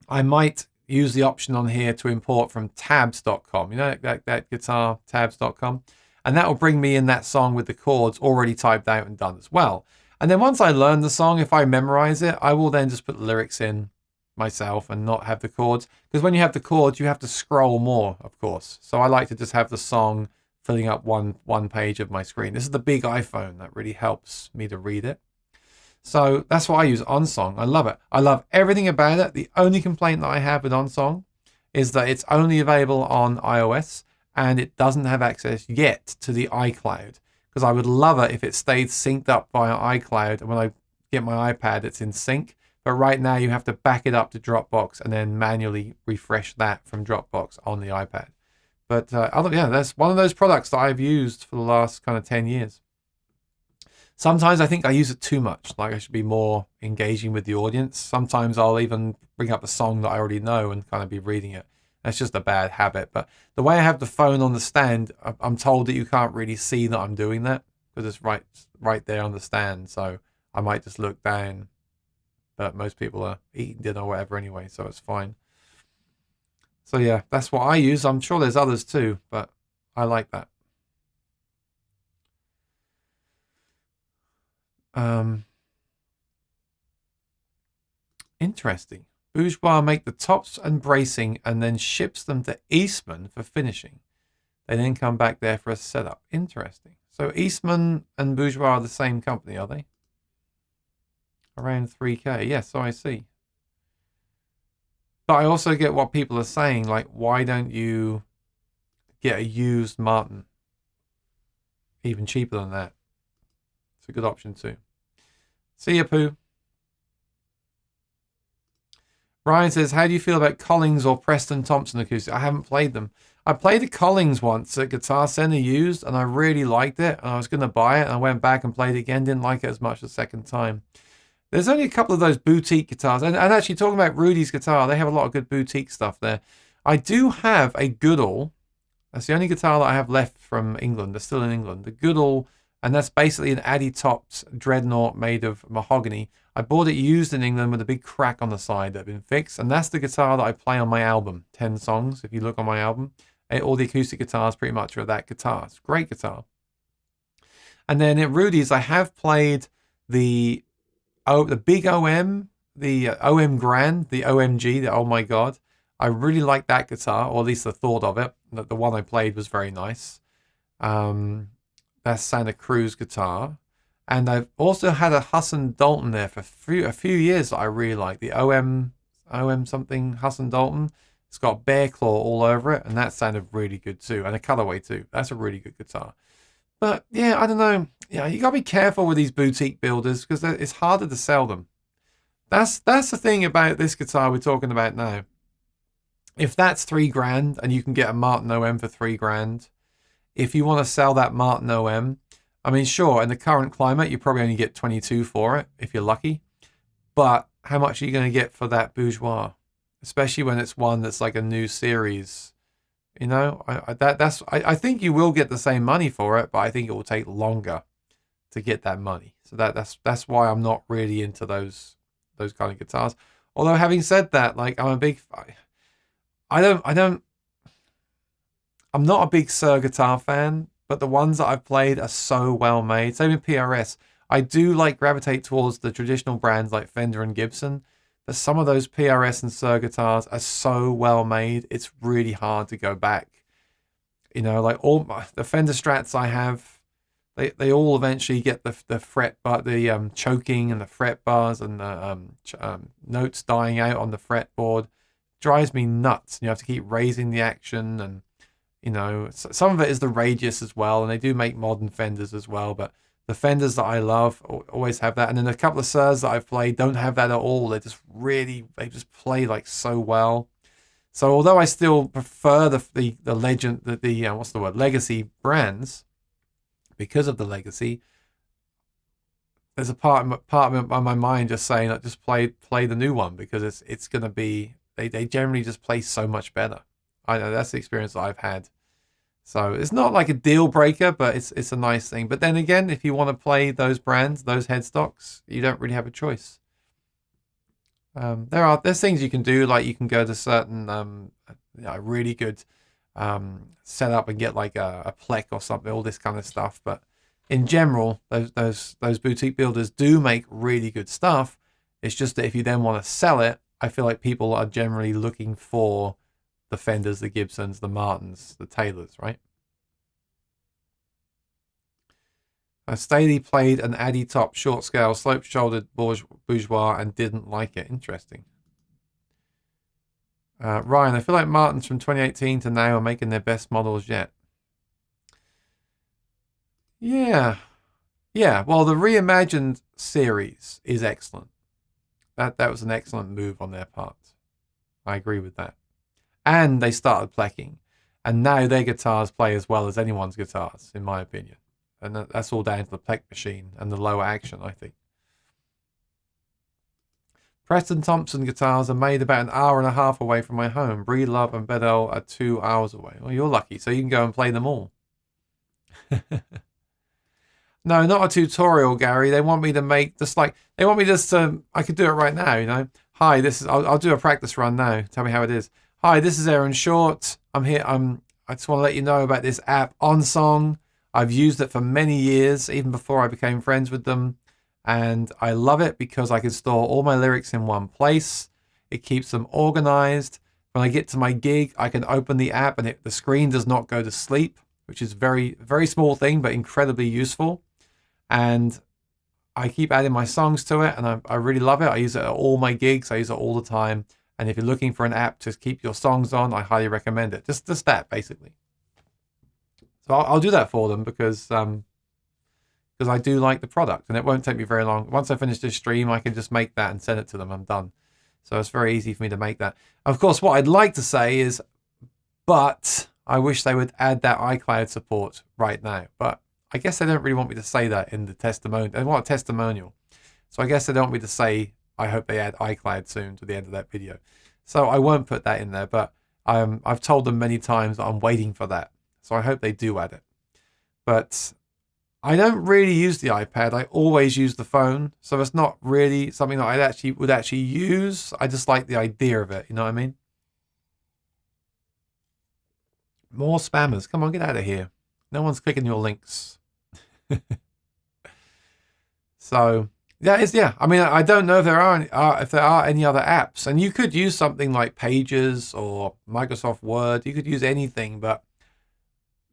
S1: I might use the option on here to import from tabs.com, you know, that guitar tabs.com. And that will bring me in that song with the chords already typed out and done as well. And then once I learn the song, if I memorize it, I will then just put the lyrics in myself and not have the chords. Because when you have the chords, you have to scroll more, of course. So I like to just have the song filling up one page of my screen. This is the big iPhone. That really helps me to read it. So that's what I use, OnSong. I love it. I love everything about it. The only complaint that I have with OnSong is that it's only available on iOS and it doesn't have access yet to the iCloud. Because I would love it if it stayed synced up via iCloud. And when I get my iPad, it's in sync. But right now, you have to back it up to Dropbox and then manually refresh that from Dropbox on the iPad. But yeah, that's one of those products that I've used for the last kind of 10 years. Sometimes I think I use it too much. Like I should be more engaging with the audience. Sometimes I'll even bring up a song that I already know and kind of be reading it. That's just a bad habit. But the way I have the phone on the stand, I'm told that you can't really see that I'm doing that because it's right there on the stand. So I might just look down. But most people are eating dinner or whatever anyway, so it's fine. So yeah, that's what I use. I'm sure there's others too, but I like that. Interesting. Bourgeois make the tops and bracing and then ships them to Eastman for finishing. They then come back there for a setup. Interesting. So Eastman and Bourgeois are the same company, are they? Around 3K. Yes, so I see. But I also get what people are saying, like, why don't you get a used Martin? Even cheaper than that. It's a good option too. See ya, Pooh. Ryan says, how do you feel about Collings or Preston Thompson acoustic? I haven't played them. I played a Collings once at Guitar Center used, and I really liked it. And I was going to buy it, and I went back and played it again. Didn't like it as much the second time. There's only a couple of those boutique guitars. And actually, talking about Rudy's guitar, they have a lot of good boutique stuff there. I do have a Goodall. That's the only guitar that I have left from England. They're still in England. The Goodall, and that's basically an Addy-topped dreadnought made of mahogany. I bought it used in England with a big crack on the side that had been fixed. And that's the guitar that I play on my album, 10 songs, if you look on my album. All the acoustic guitars pretty much are that guitar. It's a great guitar. And then at Rudy's, I have played the big OM, the OM Grand, the OMG, the Oh My God. I really like that guitar, or at least the thought of it. The one I played was very nice. That's Santa Cruz guitar. And I've also had a Husson Dalton there for a few years that I really like. The OM something Husson Dalton. It's got bear claw all over it, and that sounded really good too. And a colorway too. That's a really good guitar. But yeah, I don't know. Yeah, you gotta be careful with these boutique builders because it's harder to sell them. That's the thing about this guitar we're talking about now. If that's $3,000 and you can get a Martin OM for $3,000, if you want to sell that Martin OM, I mean, sure, in the current climate, you probably only get 22 for it if you're lucky. But how much are you going to get for that Bourgeois? Especially when it's one that's like a new series. You know, I think you will get the same money for it, but I think it will take longer to get that money. So that's why I'm not really into those kind of guitars. Although having said that, like I'm not a big Suhr guitar fan, but the ones that I've played are so well made. Same with PRS. I do like gravitate towards the traditional brands like Fender and Gibson, but some of those PRS and Suhr guitars are so well made, it's really hard to go back. You know, like all the Fender Strats I have, they all eventually get the fret, but the choking and the fret bars and the notes dying out on the fretboard drives me nuts. You have to keep raising the action, and you know, some of it is the radius as well, and they do make modern Fenders as well, but the Fenders that I love always have that. And then a couple of Suhrs that I've played don't have that at all. They just play like so well. So although I still prefer the legend, legacy brands, because of the legacy, there's a part of my mind just saying that just play the new one, because it's gonna be, they generally just play so much better. I know that's the experience that I've had. So it's not like a deal breaker, but it's a nice thing. But then again, if you want to play those brands, those headstocks, you don't really have a choice. There's things you can do, like you can go to certain really good setup and get like a plec or something, all this kind of stuff. But in general, those boutique builders do make really good stuff. It's just that if you then want to sell it, I feel like people are generally looking for the Fenders, the Gibsons, the Martins, the Taylors, right? Staley played an Addy top short scale, slope shouldered Bourgeois and didn't like it. Interesting. Ryan, I feel like Martins from 2018 to now are making their best models yet. Yeah. Well, the reimagined series is excellent. That was an excellent move on their part. I agree with that. And they started plecking, and now their guitars play as well as anyone's guitars, in my opinion. And that's all down to the plec machine and the lower action, I think. Preston Thompson guitars are made about an hour and a half away from my home. Breedlove and Bedell are 2 hours away. Well, you're lucky, so you can go and play them all. No, not a tutorial, Gary. They want me to make I could do it right now, you know. Hi, I'll do a practice run now. Tell me how it is. Hi, this is Aaron Short. I'm here. I just want to let you know about this app, OnSong. I've used it for many years, even before I became friends with them. And I love it because I can store all my lyrics in one place. It keeps them organized. When I get to my gig, I can open the app and the screen does not go to sleep, which is very, very small thing, but incredibly useful. And I keep adding my songs to it, and I really love it. I use it at all my gigs. I use it all the time. And if you're looking for an app to keep your songs on, I highly recommend it. Just that, basically. So I'll do that for them because I do like the product, and it won't take me very long. Once I finish this stream, I can just make that and send it to them. I'm done. So it's very easy for me to make that. Of course, what I'd like to say is, but I wish they would add that iCloud support right now. But I guess they don't really want me to say that in the testimonial. They want a testimonial. So I guess they don't want me to say, I hope they add iCloud soon to the end of that video. So I won't put that in there, but I've told them many times that I'm waiting for that. So I hope they do add it. But I don't really use the iPad. I always use the phone. So it's not really something that I would actually use. I just like the idea of it. You know what I mean? More spammers. Come on, get out of here. No one's clicking your links. So yeah. I mean, I don't know if there are any other apps, and you could use something like Pages or Microsoft Word. You could use anything, but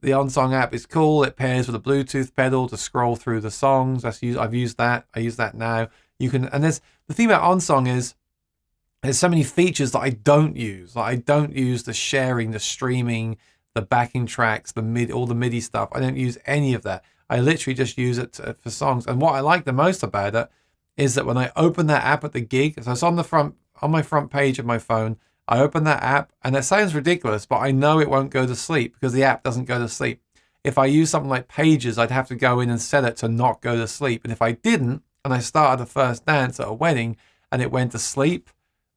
S1: the OnSong app is cool. It pairs with a Bluetooth pedal to scroll through the songs. I've used that. I use that now. And there's the thing about OnSong is there's so many features that I don't use. Like I don't use the sharing, the streaming, the backing tracks, all the MIDI stuff. I don't use any of that. I literally just use it for songs. And what I like the most about it is that when I open that app at the gig, so it's on my front page of my phone, I open that app, and it sounds ridiculous, but I know it won't go to sleep because the app doesn't go to sleep. If I use something like Pages, I'd have to go in and set it to not go to sleep. And if I didn't, and I started a first dance at a wedding and it went to sleep,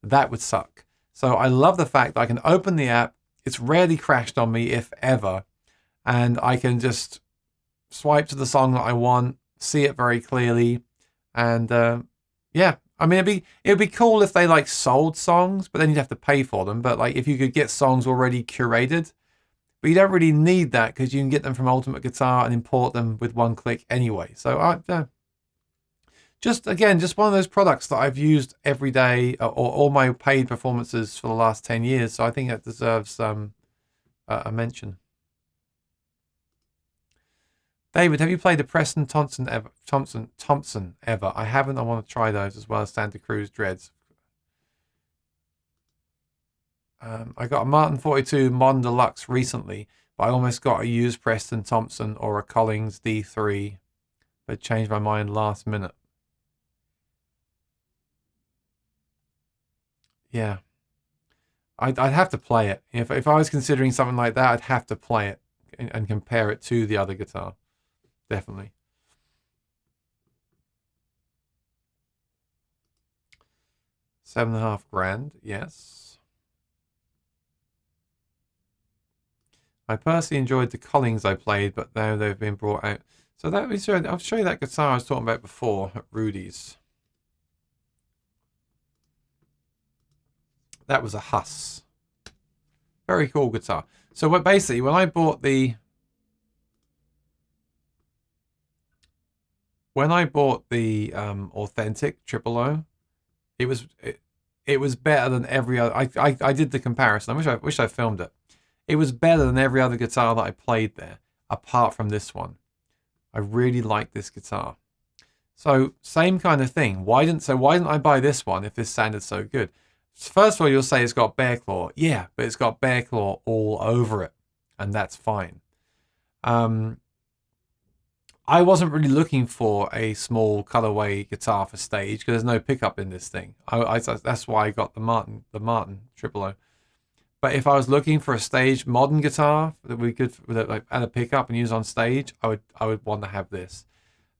S1: that would suck. So I love the fact that I can open the app. It's rarely crashed on me, if ever. And I can just swipe to the song that I want, see it very clearly, and yeah. I mean, it'd be cool if they like sold songs, but then you'd have to pay for them. But like if you could get songs already curated, but you don't really need that because you can get them from Ultimate Guitar and import them with one click anyway. So just one of those products that I've used every day or all my paid performances for the last 10 years. So I think it deserves a mention. David, have you played the Preston Thompson ever? I haven't. I want to try those as well as Santa Cruz Dreads. I got a Martin 42 Modern Deluxe recently, but I almost got a used Preston Thompson or a Collings D3, but changed my mind last minute. Yeah. I'd have to play it. If I was considering something like that, I'd have to play it and compare it to the other guitar. Definitely. $7.5 grand, yes. I personally enjoyed the Collings I played, but now they've been brought out. So that was, I'll show you that guitar I was talking about before at Rudy's. That was a Huss. Very cool guitar. So basically, when I bought the authentic Triple O, it was better than every other. I did the comparison. I wish I filmed it. It was better than every other guitar that I played there, apart from this one. I really like this guitar. So same kind of thing. Why didn't I buy this one if this sounded so good? First of all, you'll say it's got bear claw. Yeah, but it's got bear claw all over it, and that's fine. I wasn't really looking for a small cutaway guitar for stage because there's no pickup in this thing. That's why I got the Martin Triple O. But if I was looking for a stage modern guitar that we could add a pickup and use on stage, I would want to have this.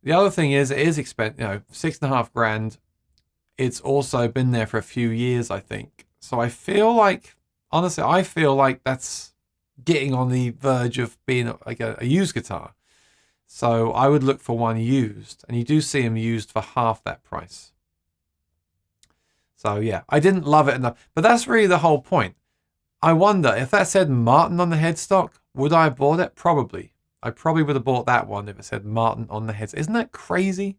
S1: The other thing is it is expensive. $6.5 grand. It's also been there for a few years, I think. So I feel like, honestly, that's getting on the verge of being like a used guitar. So I would look for one used, and you do see them used for half that price. So yeah, I didn't love it enough, but that's really the whole point. I wonder if that said Martin on the headstock, would I have bought it? Probably. I probably would have bought that one if it said Martin on the headstock. Isn't that crazy?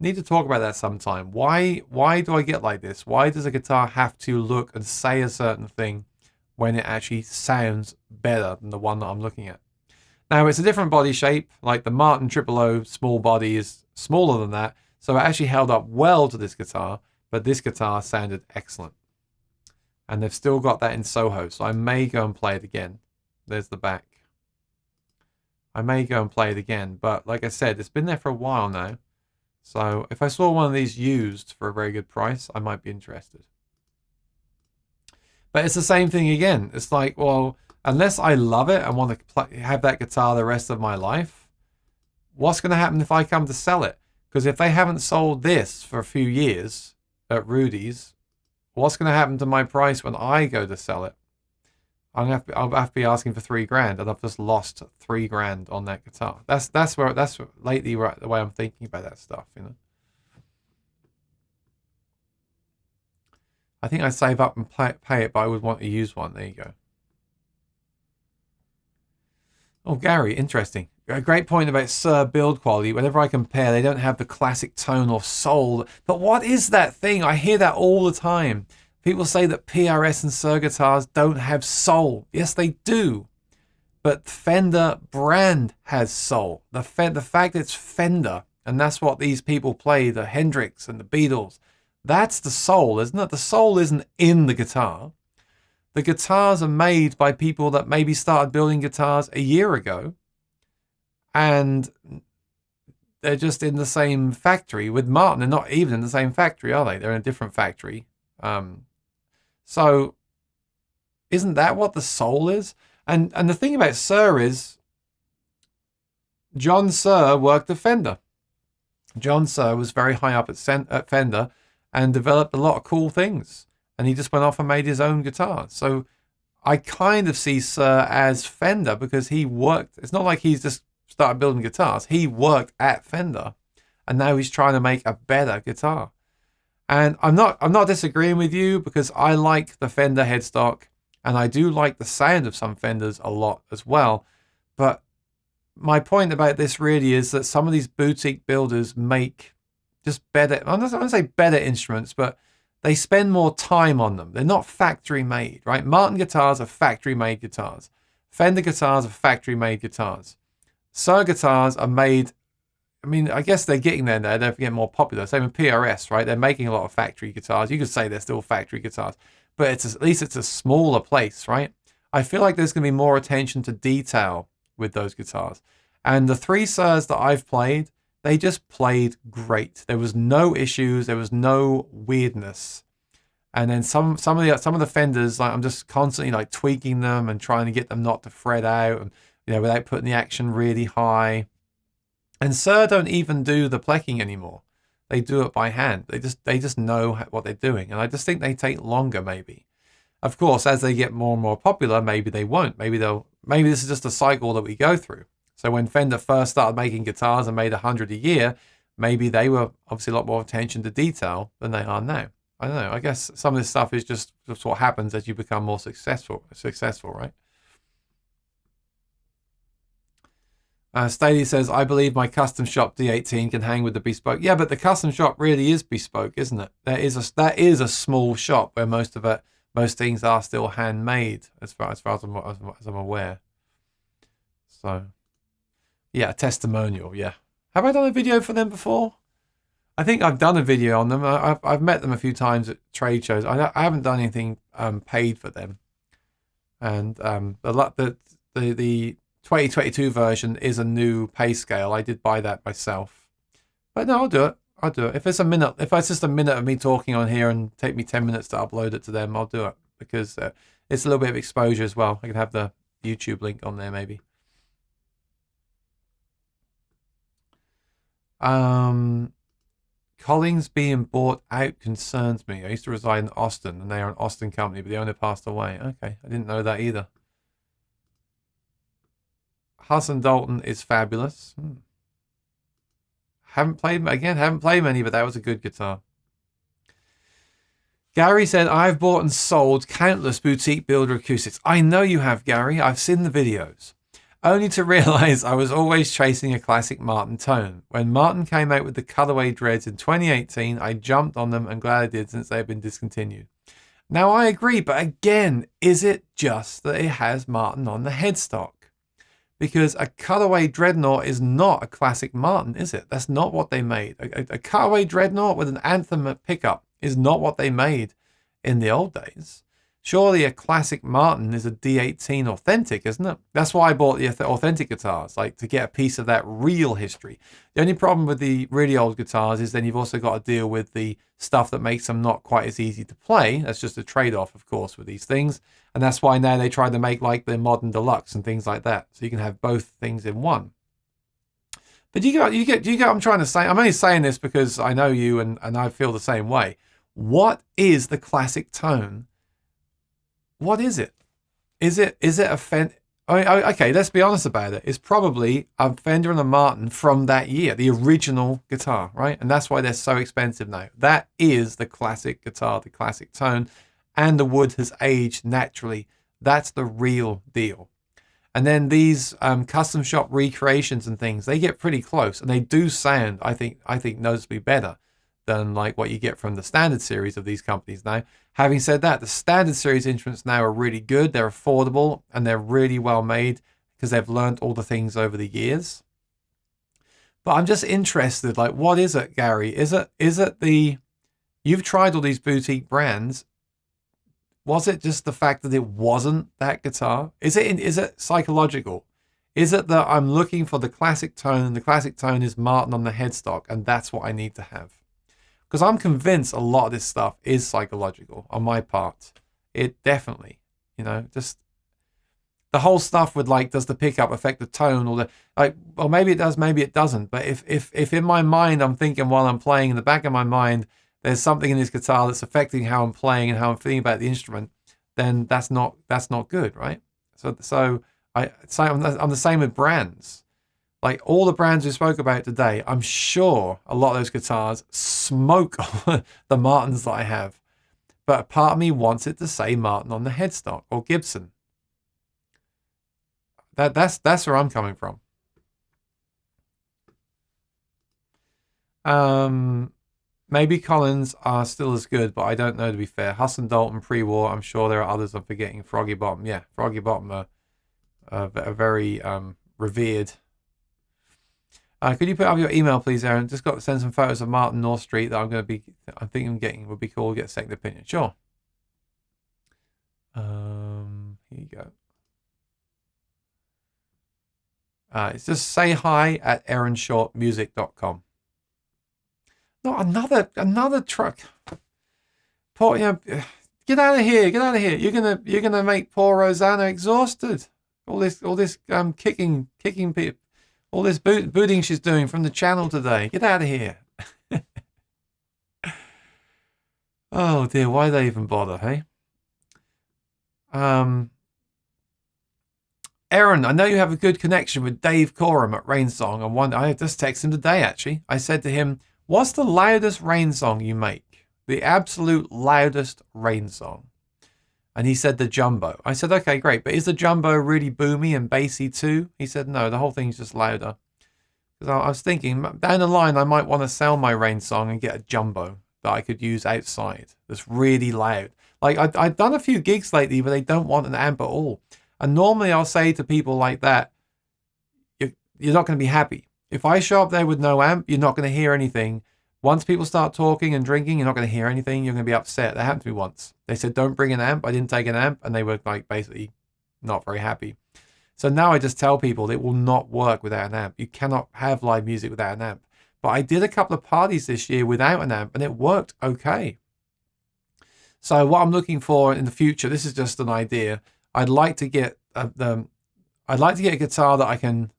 S1: Need to talk about that sometime. Why do I get like this? Why does a guitar have to look and say a certain thing when it actually sounds better than the one that I'm looking at? Now, it's a different body shape. Like the Martin Triple O small body is smaller than that. So it actually held up well to this guitar, but this guitar sounded excellent. And they've still got that in Soho, so I may go and play it again. There's the back. I may go and play it again, but like I said, it's been there for a while now. So if I saw one of these used for a very good price, I might be interested. But it's the same thing again. It's like, well, unless I love it and want to have that guitar the rest of my life, what's going to happen if I come to sell it? Because if they haven't sold this for a few years at Rudy's, what's going to happen to my price when I go to sell it? I'll have to be asking for $3 grand, and I've just lost $3 grand on that guitar. That's lately the way I'm thinking about that stuff. I think I'd save up and pay it, but I would want to use one. There you go. Oh, Gary, interesting. A great point about Sir build quality. Whenever I compare, they don't have the classic tone or soul. But what is that thing? I hear that all the time. People say that PRS and Sir guitars don't have soul. Yes, they do. But Fender brand has soul. The fact it's Fender, and that's what these people play, the Hendrix and the Beatles, that's the soul, isn't it? The soul isn't in the guitar. The guitars are made by people that maybe started building guitars a year ago, and they're just in the same factory with Martin. They're not even in the same factory, are they? They're in a different factory. So isn't that what the soul is? And the thing about Sir is John Sir worked at Fender. John Sir was very high up at Fender and developed a lot of cool things. And he just went off and made his own guitar. So I kind of see Sir as Fender because he worked. It's not like he's just started building guitars. He worked at Fender and now he's trying to make a better guitar. And I'm not disagreeing with you, because I like the Fender headstock, and I do like the sound of some Fenders a lot as well. But my point about this really is that some of these boutique builders make just better, I'm not going to say better instruments, but they spend more time on them. They're not factory made, right? Martin guitars are factory made guitars. Fender guitars are factory made guitars. Suhr guitars are made, I mean, I guess they're getting there now. They're getting more popular. Same with PRS, right? They're making a lot of factory guitars. You could say they're still factory guitars, but at least it's a smaller place, right? I feel like there's going to be more attention to detail with those guitars. And the 3 Suhrs that I've played, they just played great. There was no issues. There was no weirdness. And then some of the Fenders, like I'm just constantly like tweaking them and trying to get them not to fret out, and without putting the action really high. And Suhr don't even do the plecking anymore. They do it by hand. They just know what they're doing. And I just think they take longer, maybe. Of course, as they get more and more popular, maybe they won't. Maybe this is just a cycle that we go through. So when Fender first started making guitars and made 100 a year, maybe they were obviously a lot more attention to detail than they are now. I don't know. I guess some of this stuff is just what happens as you become more successful, right? Staley says, I believe my custom shop D18 can hang with the bespoke. Yeah, but the custom shop really is bespoke, isn't it? That is a small shop where most things are still handmade, as far as I'm aware. So, yeah, testimonial. Yeah, have I done a video for them before? I think I've done a video on them. I've met them a few times at trade shows. I haven't done anything paid for them. And the 2022 version is a new pay scale. I did buy that myself. But no, I'll do it. If it's just a minute of me talking on here and take me 10 minutes to upload it to them, I'll do it, because it's a little bit of exposure as well. I can have the YouTube link on there maybe. Collings being bought out concerns me. I used to reside in Austin, and they are an Austin company, but the owner passed away. Okay, I didn't know that either. Hudson Dalton is fabulous. Haven't played many, but that was a good guitar. Gary said, I've bought and sold countless boutique builder acoustics. I know you have, Gary. I've seen the videos. Only to realize I was always chasing a classic Martin tone. When Martin came out with the colorway dreads in 2018, I jumped on them, and glad I did, since they've been discontinued. Now I agree, but again, is it just that it has Martin on the headstock? Because a cutaway dreadnought is not a classic Martin, is it? That's not what they made. A cutaway dreadnought with an Anthem pickup is not what they made in the old days. Surely a classic Martin is a D18 authentic, isn't it? That's why I bought the authentic guitars, like to get a piece of that real history. The only problem with the really old guitars is then you've also got to deal with the stuff that makes them not quite as easy to play. That's just a trade-off, of course, with these things. And that's why now they try to make like the modern deluxe and things like that. So you can have both things in one. But you get what I'm trying to say? I'm only saying this because I know you and I feel the same way. What is the classic tone? What is it? Is it a Fender? Okay, let's be honest about it. It's probably a Fender and a Martin from that year, the original guitar, right? And that's why they're so expensive now. That is the classic guitar, the classic tone, and the wood has aged naturally. That's the real deal. And then these custom shop recreations and things, they get pretty close, and they do sound, I think noticeably better than like what you get from the standard series of these companies now. Having said that, the standard series instruments now are really good. They're affordable and they're really well made because they've learned all the things over the years. But I'm just interested, like, what is it, Gary? Is it you've tried all these boutique brands. Was it just the fact that it wasn't that guitar? Is it psychological? Is it that I'm looking for the classic tone and the classic tone is Martin on the headstock and that's what I need to have? Because I'm convinced a lot of this stuff is psychological on my part. It definitely, just the whole stuff with like, does the pickup affect the tone or well, maybe it does, maybe it doesn't. But if in my mind, I'm thinking while I'm playing, in the back of my mind, there's something in this guitar that's affecting how I'm playing and how I'm feeling about the instrument, then that's not good, right? So I'm the same with brands. Like all the brands we spoke about today, I'm sure a lot of those guitars smoke the Martins that I have. But a part of me wants it to say Martin on the headstock or Gibson. That's where I'm coming from. Maybe Collins are still as good, but I don't know, to be fair. Huss and Dalton pre-war, I'm sure there are others I'm forgetting. Froggy Bottom, yeah. Froggy Bottom are very revered. Could you put up your email, please, Aaron? Just got to send some photos of Martin North Street that I think I'm getting. Would be cool. Get a second opinion. Sure. Here you go. It's just say hi at aaronshortmusic.com. Not another truck. Poor, get out of here. Get out of here. You're gonna make poor Rosanna exhausted. All this kicking people. All this booting she's doing from the channel today. Get out of here. Oh dear, why they even bother, hey? Aaron, I know you have a good connection with Dave Coram at Rainsong. I just texted him today, actually. I said to him, what's the loudest rain song you make? The absolute loudest rain song. And he said the Jumbo. I said, okay, great. But is the Jumbo really boomy and bassy too? He said, no, the whole thing's just louder. Because I was thinking, down the line, I might want to sell my rain song and get a Jumbo that I could use outside. That's really loud. Like, I've done a few gigs lately where they don't want an amp at all. And normally I'll say to people like that, you're not going to be happy. If I show up there with no amp, you're not going to hear anything. Once people start talking and drinking, you're not going to hear anything. You're going to be upset. That happened to me once. They said, don't bring an amp. I didn't take an amp. And they were like basically not very happy. So now I just tell people it will not work without an amp. You cannot have live music without an amp. But I did a couple of parties this year without an amp and it worked okay. So what I'm looking for in the future, this is just an idea. I'd like to get a guitar that I can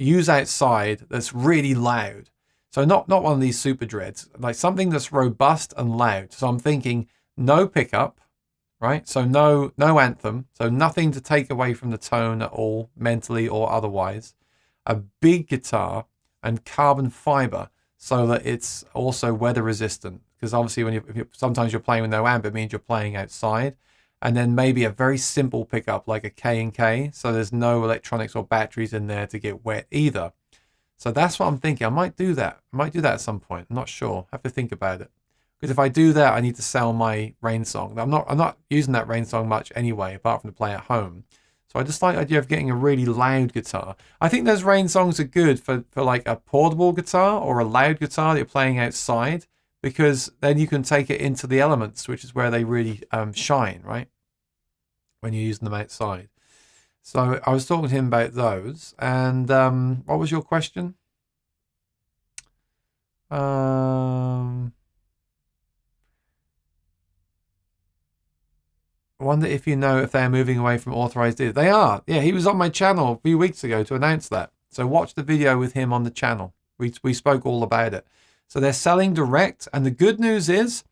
S1: use outside that's really loud. So not one of these super dreads, like something that's robust and loud. So I'm thinking no pickup, right? So no anthem. So nothing to take away from the tone at all, mentally or otherwise. A big guitar and carbon fiber so that it's also weather resistant. Because obviously sometimes you're playing with no amp, it means you're playing outside. And then maybe a very simple pickup like a K&K. So there's no electronics or batteries in there to get wet either. So that's what I'm thinking. I might do that. I might do that at some point. I'm not sure. I have to think about it. Because if I do that, I need to sell my rain song. I'm not using that rain song much anyway, apart from to play at home. So I just like the idea of getting a really loud guitar. I think those rain songs are good for like a portable guitar or a loud guitar that you're playing outside, because then you can take it into the elements, which is where they really shine, right? When you're using them outside. So I was talking to him about those. And what was your question? I wonder if you know if they're moving away from authorized dealers. They are. Yeah, he was on my channel a few weeks ago to announce that. So watch the video with him on the channel. We spoke all about it. So they're selling direct. And the good news is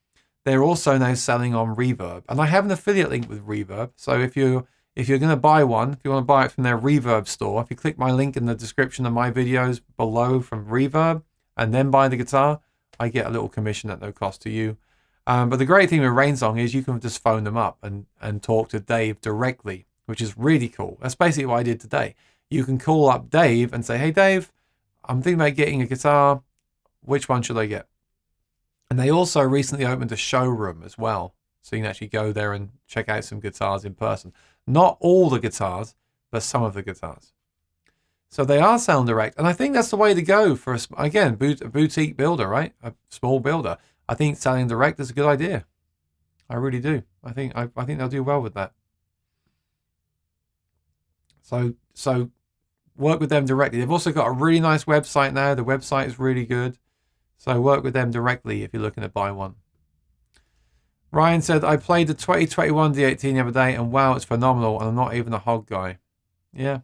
S1: they're also now selling on Reverb. And I have an affiliate link with Reverb. So if you're going to buy one, if you want to buy it from their Reverb store, if you click my link in the description of my videos below from Reverb and then buy the guitar, I get a little commission at no cost to you. But the great thing with Rainsong is you can just phone them up and talk to Dave directly, which is really cool. That's basically what I did today. You can call up Dave and say, hey, Dave, I'm thinking about getting a guitar. Which one should I get? And they also recently opened a showroom as well. So you can actually go there and check out some guitars in person. Not all the guitars, but some of the guitars. So they are selling direct. And I think that's the way to go for, a boutique builder, right? A small builder. I think selling direct is a good idea. I really do. I think they'll do well with that. So work with them directly. They've also got a really nice website now. The website is really good. So work with them directly if you're looking to buy one. Ryan said, I played the 2021 D18 the other day and wow, it's phenomenal. And I'm not even a hog guy. Yeah.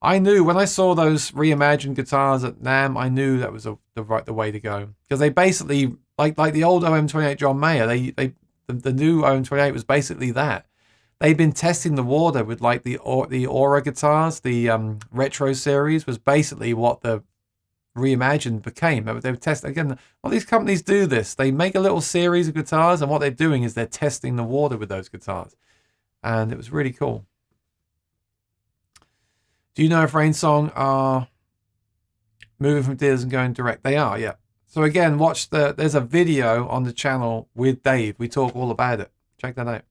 S1: I knew when I saw those reimagined guitars at NAMM, I knew that was the way to go. Because they basically, like the old OM28 John Mayer, the new OM28 was basically that. they've been testing the water with like the Aura guitars. The retro series was basically what the Reimagined became. They were testing again. All these companies do this. They make a little series of guitars, and what they're doing is they're testing the water with those guitars, and it was really cool. Do you know if Rain Song are moving from theaters and going direct? They are, yeah. So again, watch there's a video on the channel with Dave. We talk all about it. Check that out.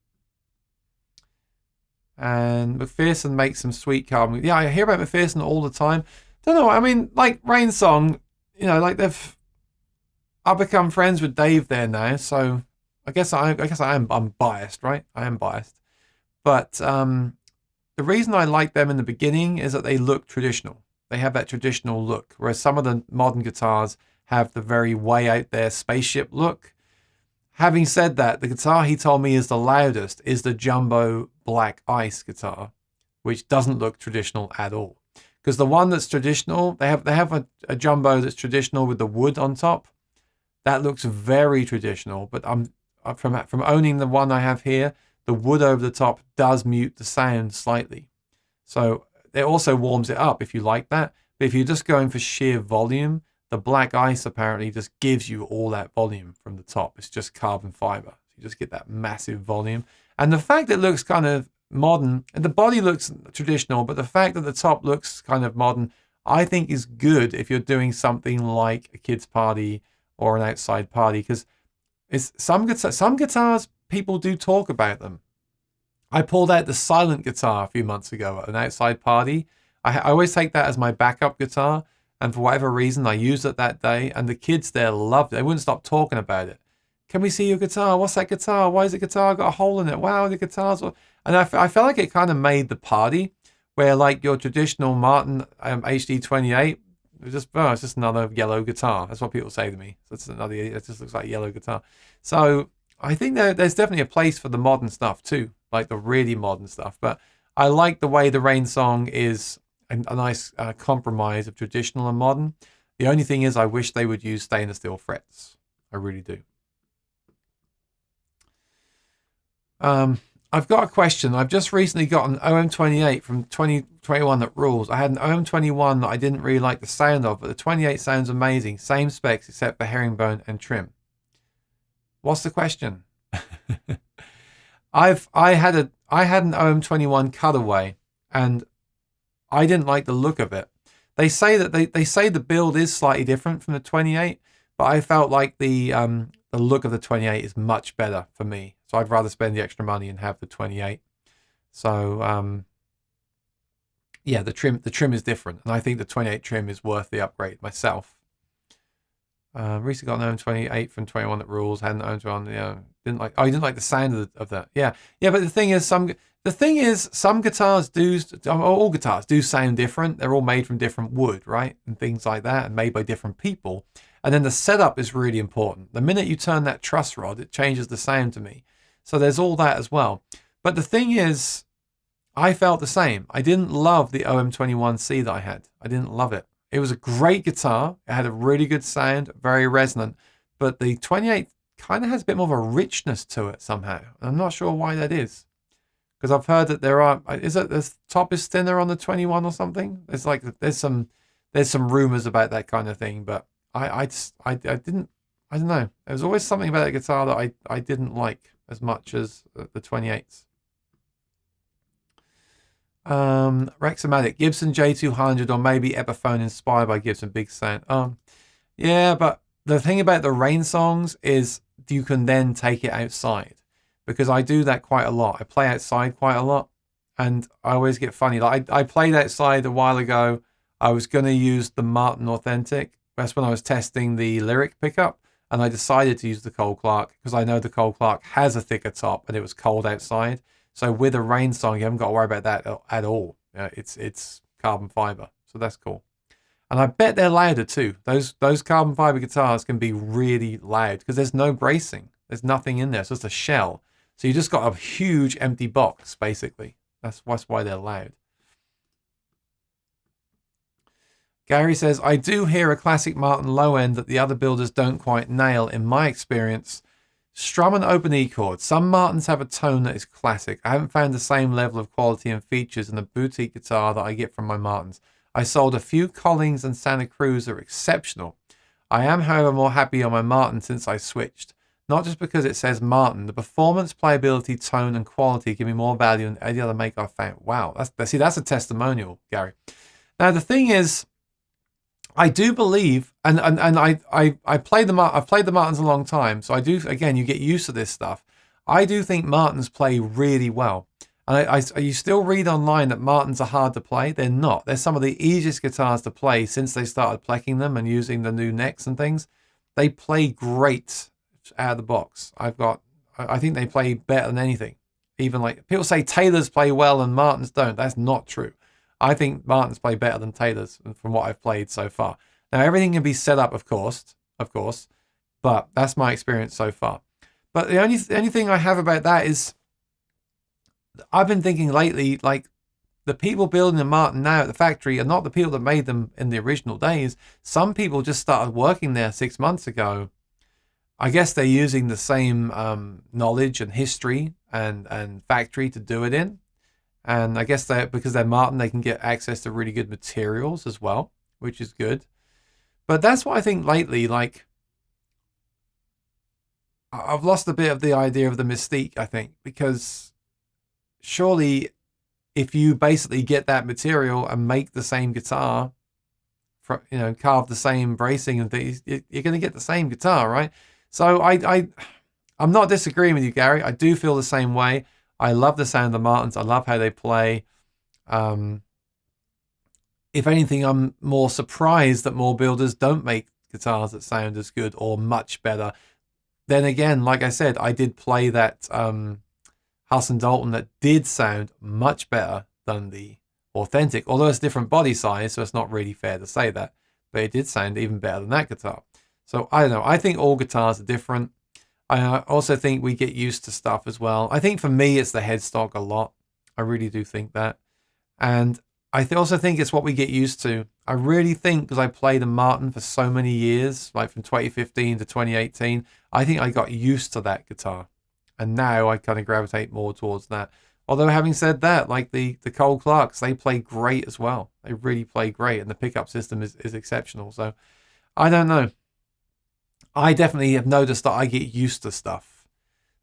S1: And McPherson makes some sweet carbon. Yeah, I hear about McPherson all the time. Don't know. I mean, like Rain Song, you know, like I've become friends with Dave there now. So I guess I'm biased, right? I am biased. But the reason I like them in the beginning is that they look traditional. They have that traditional look, whereas some of the modern guitars have the very way out there spaceship look. Having said that, the guitar he told me is the loudest is the Jumbo Black Ice guitar, which doesn't look traditional at all. Because the one that's traditional, they have a Jumbo that's traditional with the wood on top. That looks very traditional, but from owning the one I have here, the wood over the top does mute the sound slightly. So it also warms it up if you like that. But if you're just going for sheer volume, the Black Ice apparently just gives you all that volume from the top. It's just carbon fiber. You just get that massive volume. And the fact it looks kind of modern, and the body looks traditional, but the fact that the top looks kind of modern, I think is good if you're doing something like a kid's party or an outside party, because it's some guitars, people do talk about them. I pulled out the silent guitar a few months ago at an outside party. I always take that as my backup guitar, and for whatever reason, I used it that day, and the kids there loved it. They wouldn't stop talking about it. Can we see your guitar? What's that guitar? Why is the guitar got a hole in it? Wow, the guitar's... And I felt like it kind of made the party, where like your traditional Martin HD 28, it's just another yellow guitar. That's what people say to me. So it just looks like a yellow guitar. So I think there's definitely a place for the modern stuff too, like the really modern stuff. But I like the way the Rain Song is a nice compromise of traditional and modern. The only thing is I wish they would use stainless steel frets. I really do. I've got a question. I've just recently got an OM28 from 2021 that rules. I had an OM21 that I didn't really like the sound of, but the 28 sounds amazing. Same specs except for herringbone and trim. What's the question? I had an OM21 cutaway, and I didn't like the look of it. They say that they say the build is slightly different from the 28, but I felt like the look of the 28 is much better for me. So I'd rather spend the extra money and have the 28. So yeah, the trim is different, and I think the 28 trim is worth the upgrade myself. Recently got an OM28 from 21 that rules. Had an OM21, yeah, didn't like the sound of that. Yeah. But the thing is, some guitars do, all guitars do sound different. They're all made from different wood, right, and things like that, and made by different people. And then the setup is really important. The minute you turn that truss rod, it changes the sound to me. So there's all that as well. But the thing is, I felt the same. I didn't love the OM21C that I had. I didn't love it. It was a great guitar. It had a really good sound, very resonant. But the 28 kind of has a bit more of a richness to it somehow. I'm not sure why that is. Because I've heard that the top is thinner on the 21 or something? There's some rumors about that kind of thing, but I don't know. There was always something about that guitar that I didn't like as much as the 28s. Rexomatic, Gibson J200, or maybe Epiphone inspired by Gibson, big sound. Yeah, but the thing about the Rain Songs is you can then take it outside, because I do that quite a lot. I play outside quite a lot, and I always get funny. Like I played outside a while ago. I was going to use the Martin Authentic. That's when I was testing the Lyric pickup, and I decided to use the Cole Clark because I know the Cole Clark has a thicker top and it was cold outside. So with a Rain Song, you haven't got to worry about that at all. It's carbon fiber, so that's cool. And I bet they're louder too. Those carbon fiber guitars can be really loud because there's no bracing. There's nothing in there. It's just a shell. So you just got a huge empty box, basically. That's why they're loud. Gary says, I do hear a classic Martin low end that the other builders don't quite nail in my experience. Strum and open E chords. Some Martins have a tone that is classic. I haven't found the same level of quality and features in a boutique guitar that I get from my Martins. I sold a few Collings and Santa Cruz that are exceptional. I am, however, more happy on my Martin since I switched. Not just because it says Martin. The performance, playability, tone, and quality give me more value than any other maker I've found. Wow, that's a testimonial, Gary. Now the thing is, I do believe, and I've played the Martins a long time, so I do. Again, you get used to this stuff. I do think Martins play really well, and you still read online that Martins are hard to play. They're not. They're some of the easiest guitars to play since they started plecking them and using the new necks and things. They play great out of the box. I think they play better than anything. Even like people say Taylors play well and Martins don't. That's not true. I think Martins play better than Taylors from what I've played so far. Now everything can be set up, of course, but that's my experience so far. But the only thing I have about that is I've been thinking lately, like the people building the Martin now at the factory are not the people that made them in the original days. Some people just started working there 6 months ago. I guess they're using the same knowledge and history and factory to do it in. And I guess because they're Martin, they can get access to really good materials as well, which is good. But that's what I think lately, like, I've lost a bit of the idea of the mystique, I think, because surely if you basically get that material and make the same guitar, carve the same bracing and things, you're going to get the same guitar, right? So I'm not disagreeing with you, Gary. I do feel the same way. I love the sound of the Martins. I love how they play. If anything, I'm more surprised that more builders don't make guitars that sound as good or much better. Then again, like I said, I did play that Huss and Dalton that did sound much better than the authentic, although it's a different body size, so it's not really fair to say that. But it did sound even better than that guitar. So I don't know. I think all guitars are different. I also think we get used to stuff as well. I think for me, it's the headstock a lot. I really do think that. And I also think it's what we get used to. I really think because I played a Martin for so many years, like from 2015 to 2018, I think I got used to that guitar. And now I kind of gravitate more towards that. Although having said that, like the Cole Clarks, they play great as well. They really play great. And the pickup system is exceptional. So I don't know. I definitely have noticed that I get used to stuff.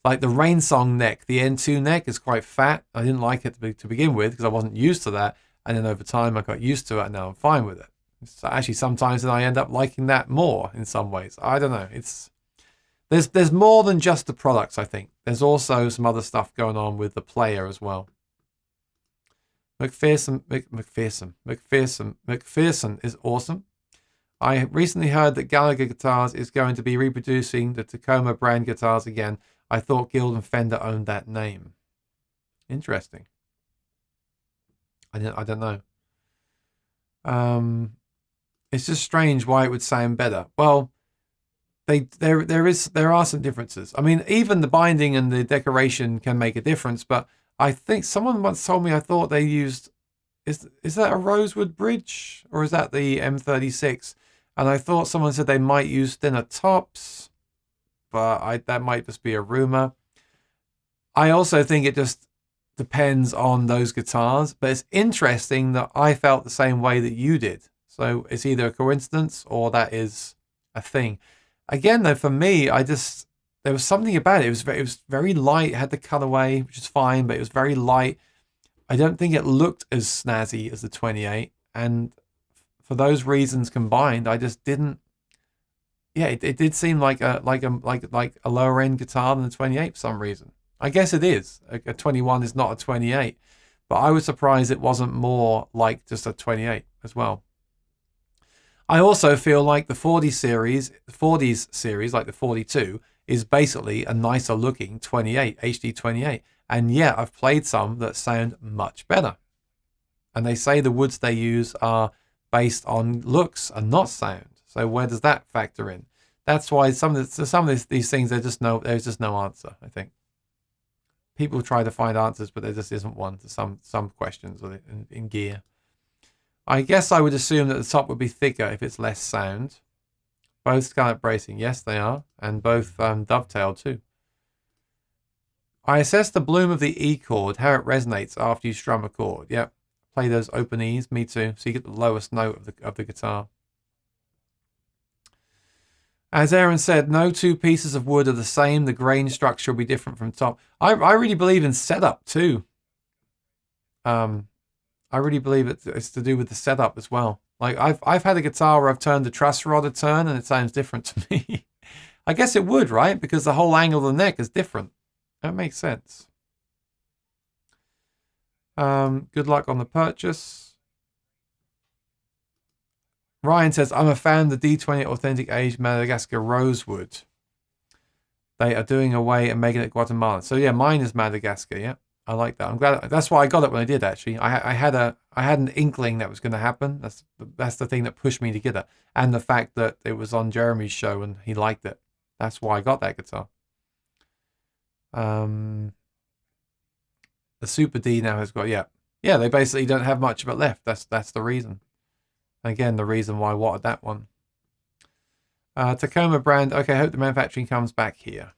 S1: Like the Rain Song neck, the N2 neck is quite fat. I didn't like it to begin with because I wasn't used to that. And then over time I got used to it and now I'm fine with it. So actually sometimes then I end up liking that more in some ways. I don't know. There's more than just the products, I think. There's also some other stuff going on with the player as well. McPherson is awesome. I recently heard that Gallagher Guitars is going to be reproducing the Tacoma brand guitars again. I thought Guild and Fender owned that name. Interesting. I don't know. It's just strange why it would sound better. Well, there are some differences. I mean, even the binding and the decoration can make a difference. But I think someone once told me I thought they used is that a Rosewood bridge or is that the M36? And I thought someone said they might use thinner tops, but that might just be a rumor. I also think it just depends on those guitars, but it's interesting that I felt the same way that you did. So it's either a coincidence or that is a thing. Again, though, for me, there was something about it. It was very light. It had the colorway, which is fine, but it was very light. I don't think it looked as snazzy as the 28, and for those reasons combined, I just didn't. Yeah, it did seem like a lower end guitar than the 28 for some reason. I guess it is. A 21 is not a 28, but I was surprised it wasn't more like just a 28 as well. I also feel like the 40s series, like the 42, is basically a nicer looking 28, HD 28. And yeah, I've played some that sound much better. And they say the woods they use are based on looks and not sound. So where does that factor in? That's why some of these things, there's just no answer, I think. People try to find answers, but there just isn't one to some questions in gear. I guess I would assume that the top would be thicker if it's less sound. Both scarlet bracing, yes they are, and both dovetail too. I assess the bloom of the E chord, how it resonates after you strum a chord. Yep. Play those open E's, me too. So you get the lowest note of the guitar. As Aaron said, no two pieces of wood are the same. The grain structure will be different from top. I really believe in setup too. I really believe it's to do with the setup as well. Like I've had a guitar where I've turned the truss rod a turn and it sounds different to me. I guess it would, right? Because the whole angle of the neck is different. That makes sense. Good luck on the purchase. Ryan says, I'm a fan of the D20 Authentic Aged Madagascar Rosewood. They are doing away and making it Guatemalan. So yeah, mine is Madagascar. Yeah, I like that. I'm glad. That's why I got it when I did. Actually, I had an inkling that was going to happen. That's the thing that pushed me to get it, and the fact that it was on Jeremy's show and he liked it. That's why I got that guitar. The Super D now has got, yeah, they basically don't have much of it left. That's the reason. Again, the reason why I wanted that one. Tacoma brand. Okay, I hope the manufacturing comes back here.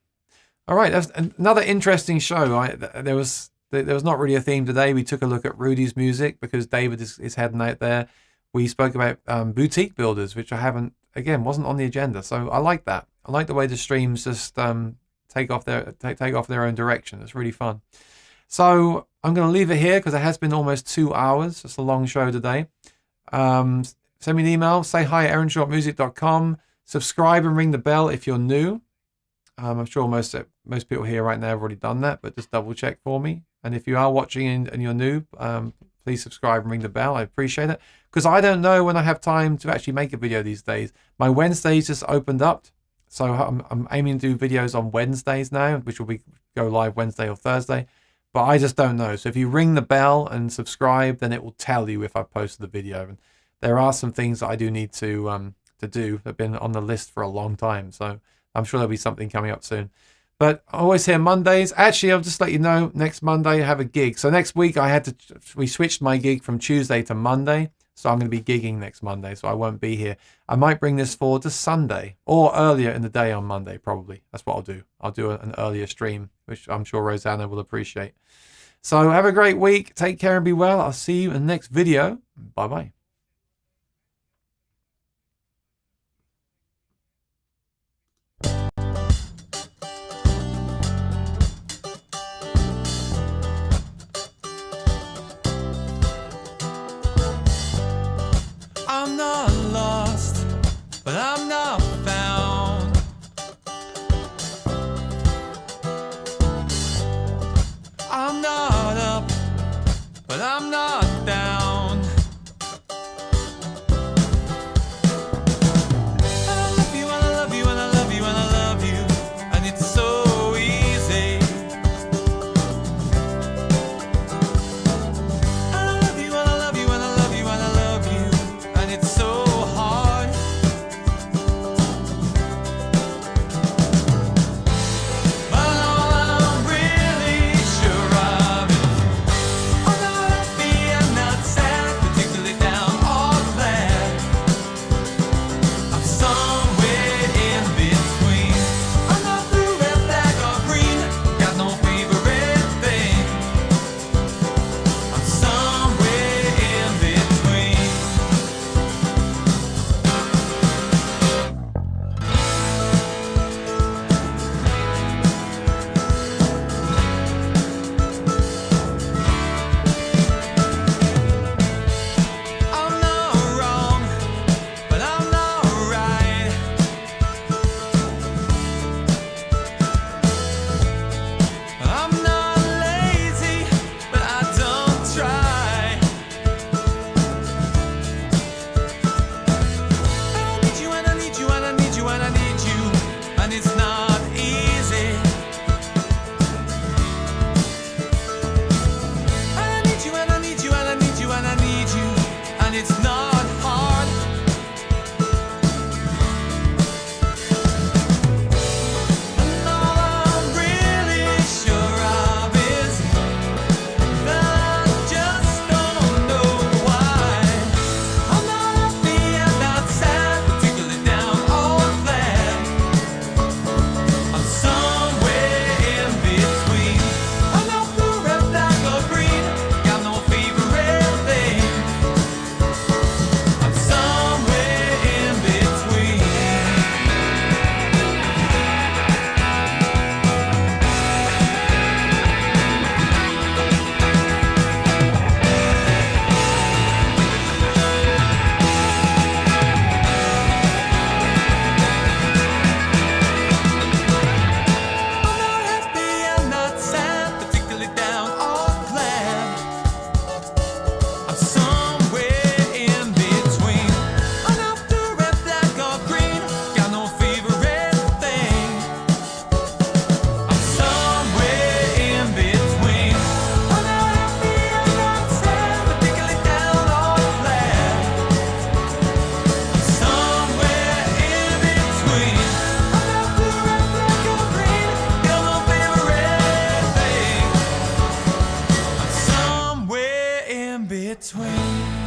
S1: All right, that's another interesting show. There was not really a theme today. We took a look at Rudy's music because David is heading out there. We spoke about boutique builders, which wasn't on the agenda. So I like that. I like the way the streams just take off their own direction. It's really fun. So I'm going to leave it here because it has been almost 2 hours. It's a long show today. Send me an email. Say hi at aaronshortmusic.com. Subscribe and ring the bell if you're new. I'm sure most people here right now have already done that, but just double check for me. And if you are watching and you're new, please subscribe and ring the bell. I appreciate it because I don't know when I have time to actually make a video these days. My Wednesdays just opened up. So I'm aiming to do videos on Wednesdays now, which will go live Wednesday or Thursday. But I just don't know. So if you ring the bell and subscribe, then it will tell you if I've posted the video. And there are some things that I do need to do that have been on the list for a long time. So I'm sure there'll be something coming up soon. But I always hear Mondays. Actually, I'll just let you know, next Monday I have a gig. So next week we switched my gig from Tuesday to Monday. So I'm going to be gigging next Monday, so I won't be here. I might bring this forward to Sunday or earlier in the day on Monday, probably. That's what I'll do. I'll do an earlier stream, which I'm sure Rosanna will appreciate. So have a great week. Take care and be well. I'll see you in the next video. Bye-bye. I'm not lost, but I'm not found. I'm not up, but I'm not down. And I love you, and I love you, and I love you, and I love you, and it's so easy. And I love you, and I love you, and I love you, and I love you, and it's so hard. But all I'm really sure of is I'm not happy and
S2: between